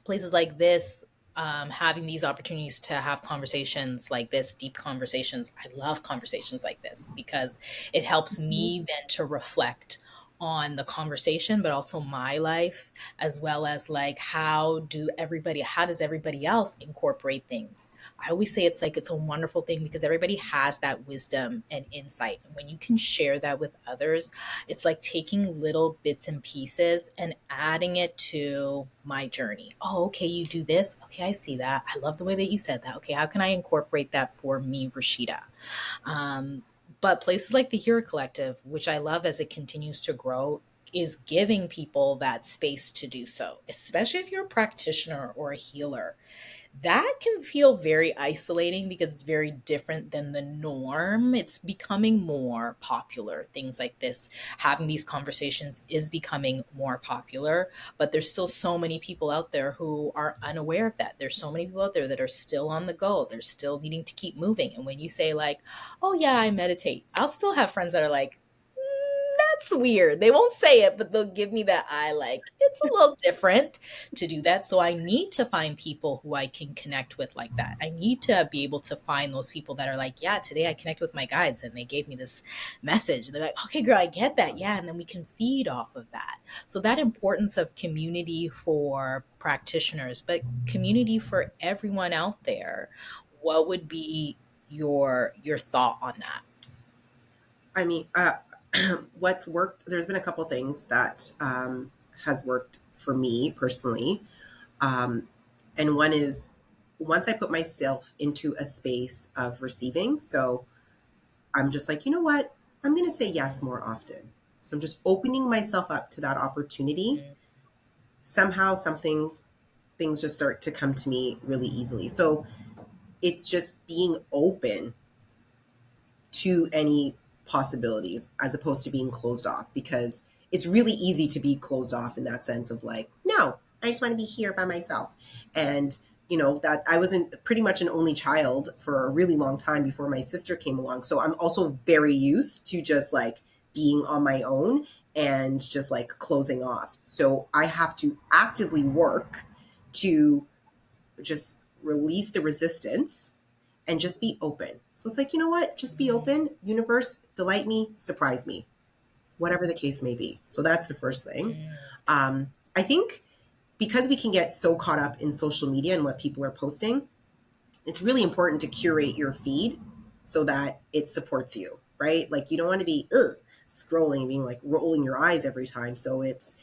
places like this, having these opportunities to have conversations like this, deep conversations. I love conversations like this because it helps
Mhm.
me then to reflect on the conversation, but also my life, as well as like how does everybody else incorporate things. I always say it's like it's a wonderful thing because everybody has that wisdom and insight, and when you can share that with others, it's like taking little bits and pieces and adding it to my journey. Oh, okay, you do this. Okay, I see that. I love the way that you said that. Okay, how can I incorporate that for me, Rashida? Um, but places like the Hero Collective, which I love as it continues to grow, is giving people that space to do so, especially if you're a practitioner or a healer. That can feel very isolating because it's very different than the norm. It's becoming more popular. Things like this, having these conversations is becoming more popular, but there's still so many people out there who are unaware of that. There's so many people out there that are still on the go. They're still needing to keep moving. And when you say, like, oh, yeah, I meditate, I'll still have friends that are like, that's weird. They won't say it, but they'll give me that eye like, it's a little different to do that. So I need to find people who I can connect with like that. I need to be able to find those people that are like, yeah, today I connect with my guides and they gave me this message. And they're like, okay, girl, I get that. Yeah. And then we can feed off of that. So that importance of community for practitioners, but community for everyone out there. What would be your thought on that?
I mean, what's worked, there's been a couple things that has worked for me personally. Um, and one is once I put myself into a space of receiving. So I'm just like, you know what? I'm going to say yes more often. So I'm just opening myself up to that opportunity.
Mm,
Somehow, things just start to come to me really easily. So it's just being open to any possibilities as opposed to being closed off, because it's really easy to be closed off in that sense of like, no, I just want to be here by myself. And that I wasn't pretty much an only child for a really long time before my sister came along, so I'm also very used to just like being on my own and just like closing off. So I have to actively work to just release the resistance and just be open. So it's like, you know what? Just be
mm,
open. Universe, delight me, surprise me, whatever the case may be. So that's the first thing.
mm.
I think because we can get so caught up in social media and what people are posting, it's really important to curate your feed so that it supports you, right? Like you don't want to be scrolling, being like rolling your eyes every time. So it's,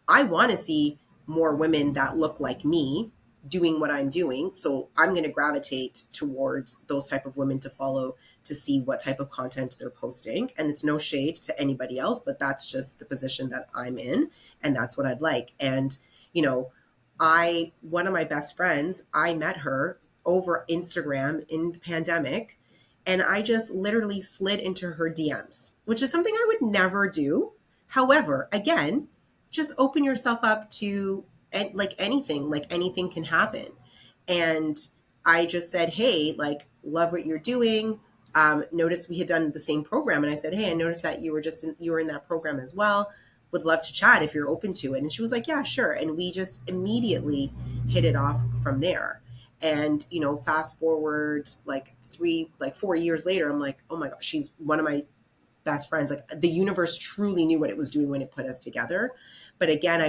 I want to see more women that look like me doing what I'm doing. So I'm going to gravitate towards those type of women to follow to see what type of content they're posting. And it's no shade to anybody else, but that's just the position that I'm in. And that's what I'd like. And, you know, one of my best friends, I met her over Instagram in the pandemic, and I just literally slid into her DMs, which is something I would never do. However, again, just open yourself up to like anything can happen. And I just said, hey, like, love what you're doing. Noticed we had done the same program, and I said, hey, I noticed that you were in that program as well. Would love to chat if you're open to it. And she was like, yeah, sure. And we just immediately hit it off from there. And fast forward like 4 years later, I'm like, oh my gosh, she's one of my best friends. Like the universe truly knew what it was doing when it put us together. But again,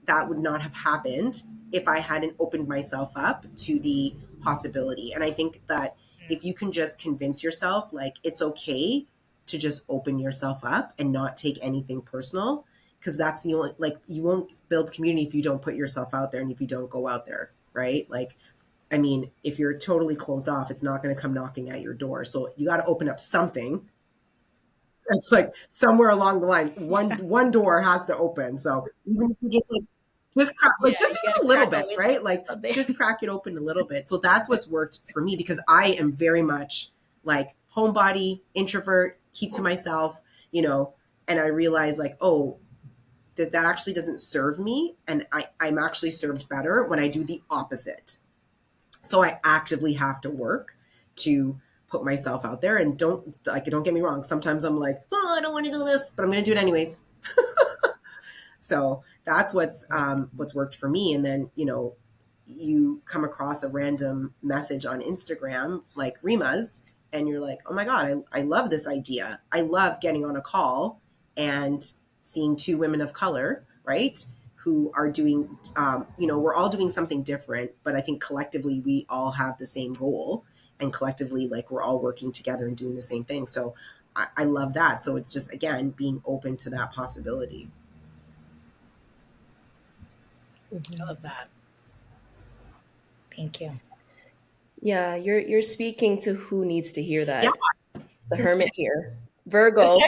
that would not have happened if I hadn't opened myself up to the possibility. And I think that if you can just convince yourself, like, it's okay to just open yourself up and not take anything personal, because that's the only, like, you won't build community if you don't put yourself out there and if you don't go out there, right? Like, I mean, if you're totally closed off, it's not going to come knocking at your door. So you got to open up something. It's like somewhere along the line, one door has to open. So even if you just like just crack,
Yeah,
like just
you gotta
even a little
crack a
bit,
window
right?
or
Like
something.
just crack it open a little bit. So that's what's worked for me because I am very much like homebody, introvert, keep to myself, you know, and I realize like, oh, that actually doesn't serve me. And I'm actually served better when I do the opposite. So I actively have to work to put myself out there and don't get me wrong. Sometimes I'm like, oh, I don't want to do this, but I'm going to do it anyways. So that's what's worked for me. And then, you know, you come across a random message on Instagram like Rima's, and you're like, oh my God, I love this idea. I love getting on a call and seeing two women of color, right? Who are doing, you know, we're all doing something different, but I think collectively we all have the same goal. And collectively, like we're all working together and doing the same thing. So I love that. So it's just, again, being open to that possibility.
I love that. Thank you.
Yeah, you're speaking to who needs to hear
Yeah.
that. The hermit here. Virgo,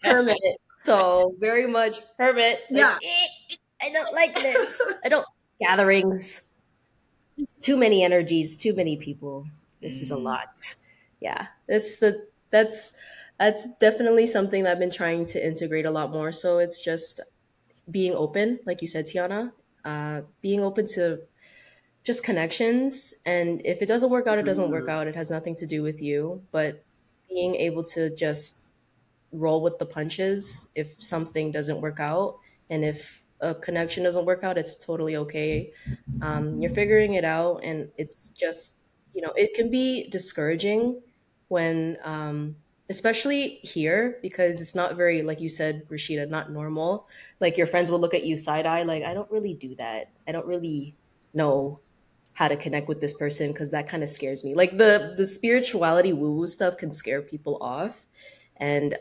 hermit. So very much hermit. Like,
Yeah.
I don't like this. I don't gatherings. It's too many energies, too many people. This is a
Mm,
lot. Yeah. That's definitely something that I've been trying to integrate a lot more. So it's just being open, like you said, Tiana. Being open to just connections. And if it doesn't work out, it doesn't work
Mm,
out. It has nothing to do with you. But being able to just roll with the punches if something doesn't work out. And if a connection doesn't work out, it's totally okay. You're figuring it out. And it's just, it can be discouraging when, especially here, because it's not very, like you said, Rashida, not normal. Like your friends will look at you side eye, like, I don't really do that. I don't really know how to connect with this person because that kind of scares me. Like the spirituality woo woo stuff can scare people off. And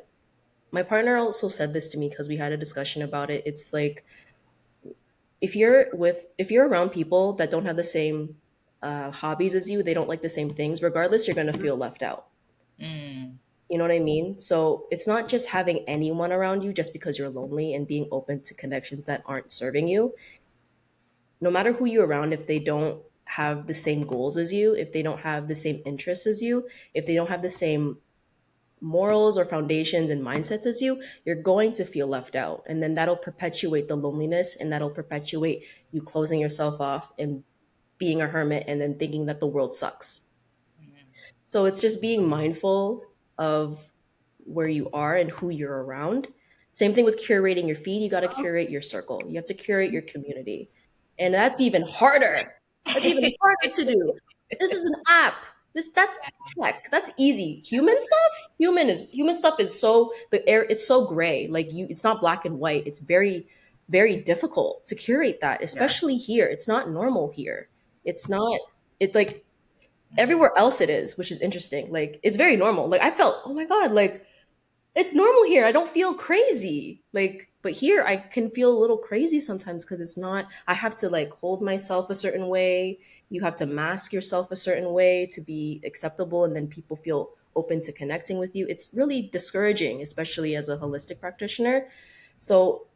my partner also said this to me because we had a discussion about it. It's like if you're around people that don't have the same hobbies as you, they don't like the same things. Regardless, you're gonna feel left out.
mm,
You know what I mean? So it's not just having anyone around you just because you're lonely and being open to connections that aren't serving you. No matter who you're around, if they don't have the same goals as you, if they don't have the same interests as you, if they don't have the same morals or foundations and mindsets as you, you're going to feel left out. And then that'll perpetuate the loneliness and that'll perpetuate you closing yourself off and being a hermit and then thinking that the world sucks.
mm,
So it's just being mindful of where you are and who you're around. Same thing with curating your feed. You got to curate your circle. You have to curate your community. And that's even harder. That's even harder to do. This is an app. That's tech. That's easy. Human stuff is so the air it's so gray. Like it's not black and white. It's very very difficult to curate that,
yeah.
especially here. It's not normal here. It's not it like
mm,
everywhere else it is, which is interesting. Like it's very normal. Like I felt, oh my god, like it's normal here. I don't feel crazy. Like, but here I can feel a little crazy sometimes because it's not. I have to like hold myself a certain way. You have to mask yourself a certain way to be acceptable, and then people feel open to connecting with you. It's really discouraging, especially as a holistic practitioner. So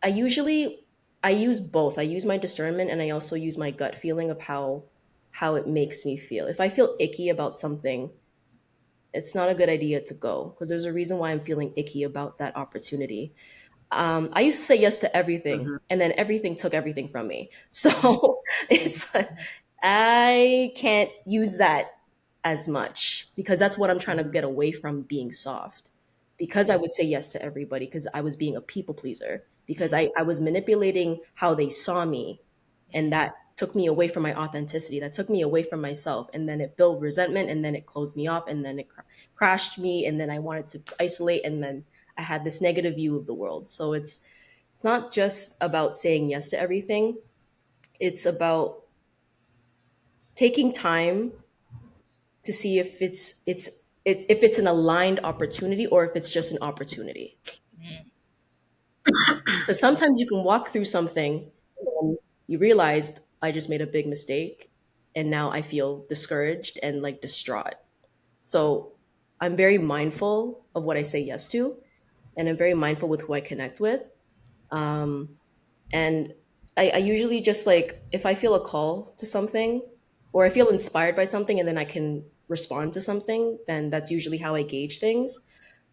I usually I use both. I use my discernment and I also use my gut feeling of how it makes me feel. If I feel icky about something, it's not a good idea to go because there's a reason why I'm feeling icky about that opportunity. I used to say yes to everything,
Mm-hmm.
and then everything took everything from me.
mm,
So it's like, I can't use that as much because that's what I'm trying to
Mm-hmm.
get away from being soft. Because I would say yes to everybody because I was being a people pleaser, because
mm,
I was manipulating how they saw me, and
mm,
that took me away from my authenticity. That took me away from myself. And then it built resentment, and then it closed me off, and then it crashed me, and then I wanted to isolate, and then I had this negative view of the world. So it's not just about saying yes to everything. It's about taking time to see if it's an aligned opportunity or if it's just an opportunity.
mm,
Because sometimes you can walk through something and you realized I just made a big mistake and now I feel discouraged and like distraught. So I'm very mindful of what I say yes to, and I'm very mindful with who I connect with. Um, and I usually just like, if I feel a call to something or I feel inspired by something and then I can respond to something, then that's usually how I gauge things.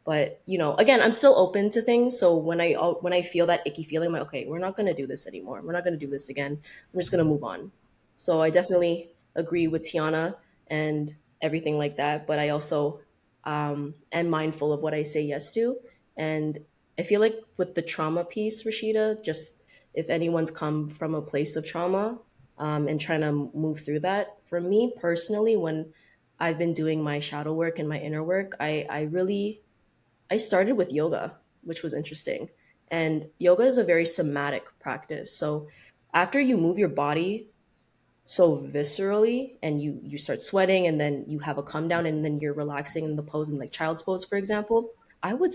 But again, I'm still open to things. So when I feel that icky feeling, I'm like, okay, we're not gonna do this anymore. We're not gonna do this again. I'm just gonna move on. So I definitely agree with Tiana and everything like that. But I also am mindful of what I say yes to. And I feel like with the trauma piece, Rashida, just if anyone's come from a place of trauma and trying to move through that, for me personally, when I've been doing my shadow work and my inner work, I started with yoga, which was interesting. And yoga is a very somatic practice. So after you move your body so viscerally and you start sweating and then you have a come down and then you're relaxing in the pose in like child's pose, for example, I would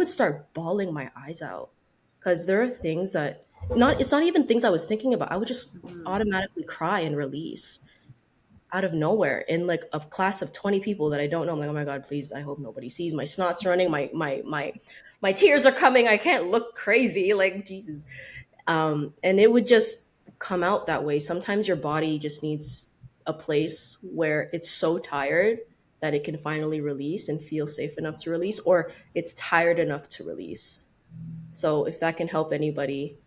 start bawling my eyes out because there are things that not it's not even things I was thinking about. I would just
Mhm.
automatically cry and release out of nowhere in like a class of 20 people that I don't know. I'm like, oh my God, please, I hope nobody sees. My snot's running, my tears are coming. I can't look crazy. Like, Jesus. And it would just come out that way. Sometimes your body just needs a place where it's so tired that it can finally release and feel safe enough to release, or it's tired enough to release. So if that can help anybody,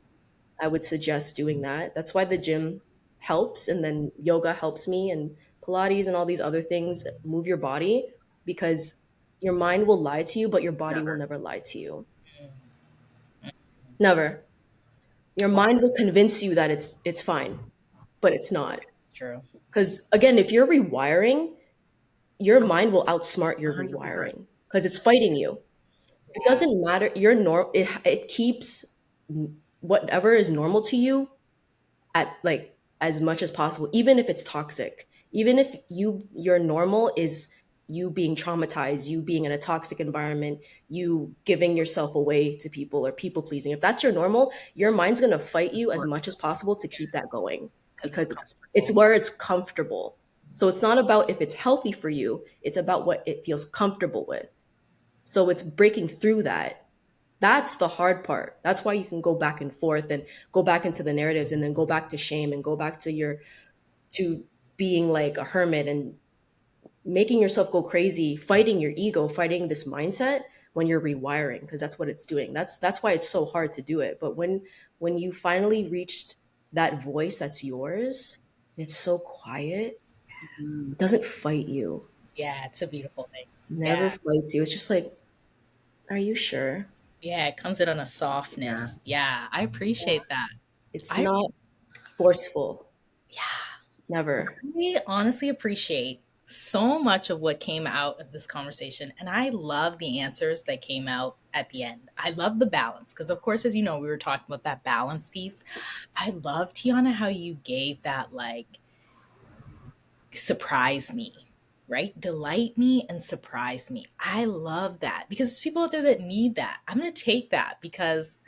I would suggest doing that. That's why the gym helps, and then yoga helps me, and Pilates and all these other things move your body because your mind will lie to you, but your body will
Never.
never lie to you.
Mm.
Never. Your
Well,
mind will convince you that it's fine, but it's not.
it's true.
Because again, if you're rewiring, your mind will outsmart your
100%.
rewiring because it's fighting you. It
Yeah.
doesn't matter. It keeps whatever is normal to you at like as much as possible, even if it's toxic, even if your normal is you being traumatized, you being in a toxic environment, you giving yourself away to people or people pleasing. If that's your normal, your mind's going to fight
Of
you as
course.
much as possible to keep that going
Because it's
because it's
comfortable.
where it's comfortable. So it's not about if it's healthy for you, it's about what it feels comfortable with. So it's breaking through that. That's the hard part. That's why you can go back and forth and go back into the narratives and then go back to shame and go back to to being like a hermit and making yourself go crazy, fighting your ego, fighting this mindset when you're rewiring because that's what it's doing. That's why it's so hard to do it. But when you finally reached that voice that's yours, it's so quiet,
Mhm.
it doesn't fight you.
Yeah, it's a beautiful thing.
Never
Yeah.
fights you. It's just like, are you sure?
Yeah, it comes in on a
Yeah.
softness. Yeah, I
Yeah.
appreciate that.
It's
I
not forceful.
yeah,
Never.
I honestly appreciate so much of what came out of this conversation, and I love the answers that came out at the end. I love the balance because, of course, as you know, we were talking about that balance piece. I love, Tiana, how you gave that like surprise me, right? Delight me and surprise me. I love that because there's people out there that need that. I'm going to take that because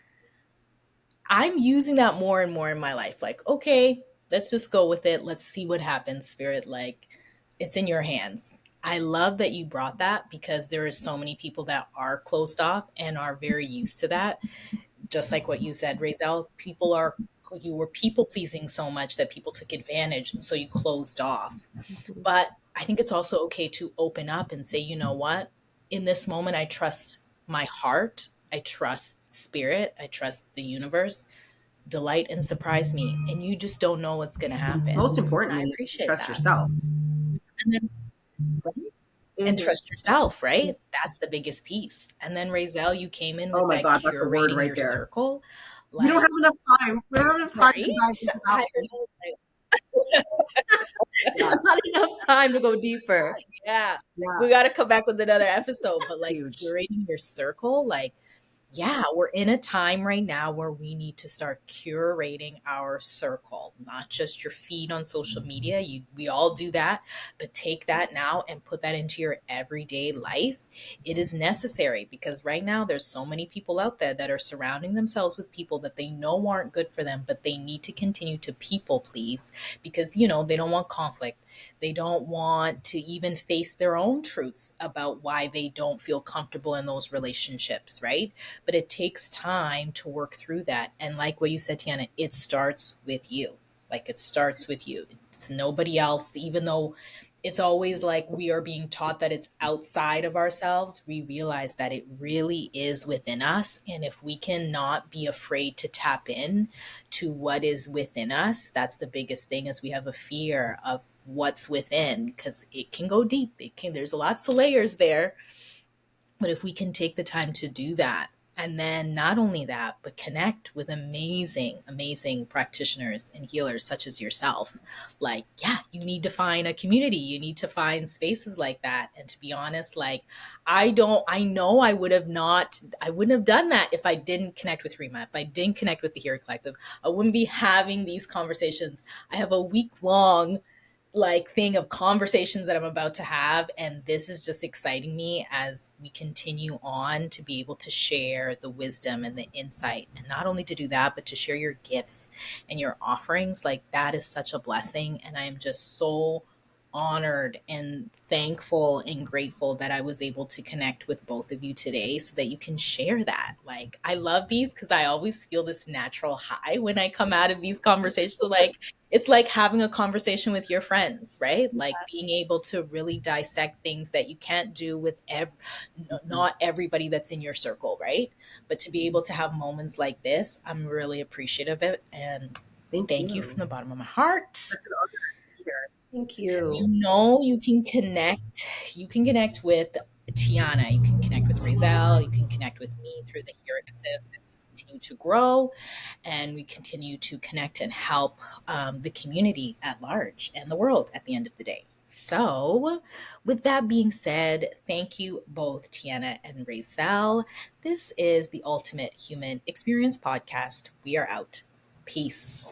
I'm using that more and more in my life. Like, okay, let's just go with it. Let's see what happens, spirit. Like, it's in your hands. I love that you brought that because there is so many people that are closed off and are very used to that. Just like what you said, Razel, you were people pleasing so much that people took advantage and so you closed off.
Mhm.
But I think it's also okay to open up and say, you know what? In this moment, I trust my heart. I trust spirit. I trust the universe. Delight and surprise me. And you just don't know what's going to happen.
Most
And I
importantly,
appreciate
trust
that.
yourself.
And then, right? And
Mhm.
trust yourself, right? That's the biggest piece. And then, Razel, you came in
Oh
with
my
that
God, that's a word
curating
right
your
there.
circle.
We don't
Like,
have enough time. We don't have enough time to
right?
dive into that
I
one.
know.
It's
Yeah.
not enough time to go deeper.
Yeah.
Yeah.
We got to come back with another episode. But like
Huge.
curating your circle, like, yeah, we're in a time right now where we need to start curating our circle, not just your feed on social media. We all do that, but take that now and put that into your everyday life. It is necessary because right now there's so many people out there that are surrounding themselves with people that they know aren't good for them, but they need to continue to people please because, they don't want conflict. They don't want to even face their own truths about why they don't feel comfortable in those relationships, right? But it takes time to work through that. And like what you said, Tiana, it starts with you. Like it starts with you. It's nobody else, even though it's always like we are being taught that it's outside of ourselves. We realize that it really is within us. And if we cannot be afraid to tap in to what is within us, that's the biggest thing, is we have a fear of what's within, because it can go deep. There's lots of layers there. But if we can take the time to do that, and then not only that, but connect with amazing, amazing practitioners and healers such as yourself, like, yeah, you need to find a community. You need to find spaces like that. And to be honest, like, I know I wouldn't have done that if I didn't connect with Rima, if I didn't connect with the Hero Collective. I wouldn't be having these conversations. I have a week long like thing of conversations that I'm about to have. And this is just exciting me as we continue on to be able to share the wisdom and the insight. And not only to do that, but to share your gifts and your offerings. Like that is such a blessing. And I am just so honored and thankful and grateful that I was able to connect with both of you today so that you can share that. Like I love these because I always feel this natural high when I come out of these conversations. So like it's like having a conversation with your friends, right? Like being able to really dissect things that you can't do with not everybody that's in your circle, right? But to be able to have moments like this, I'm really appreciative of it. And
Thank
thank you
you.
from the bottom of my heart.
Such an honor to be here.
Thank
As you
you.
know, you can connect with Tiana, you can connect with Raizelle, you can connect with me through the Hero Collective as we continue to grow and we continue to connect and help the community at large and the world at the end of the day. So, with that being said, thank you both, Tiana and Raizelle. This is the Ultimate Human Experience Podcast. We are out. Peace.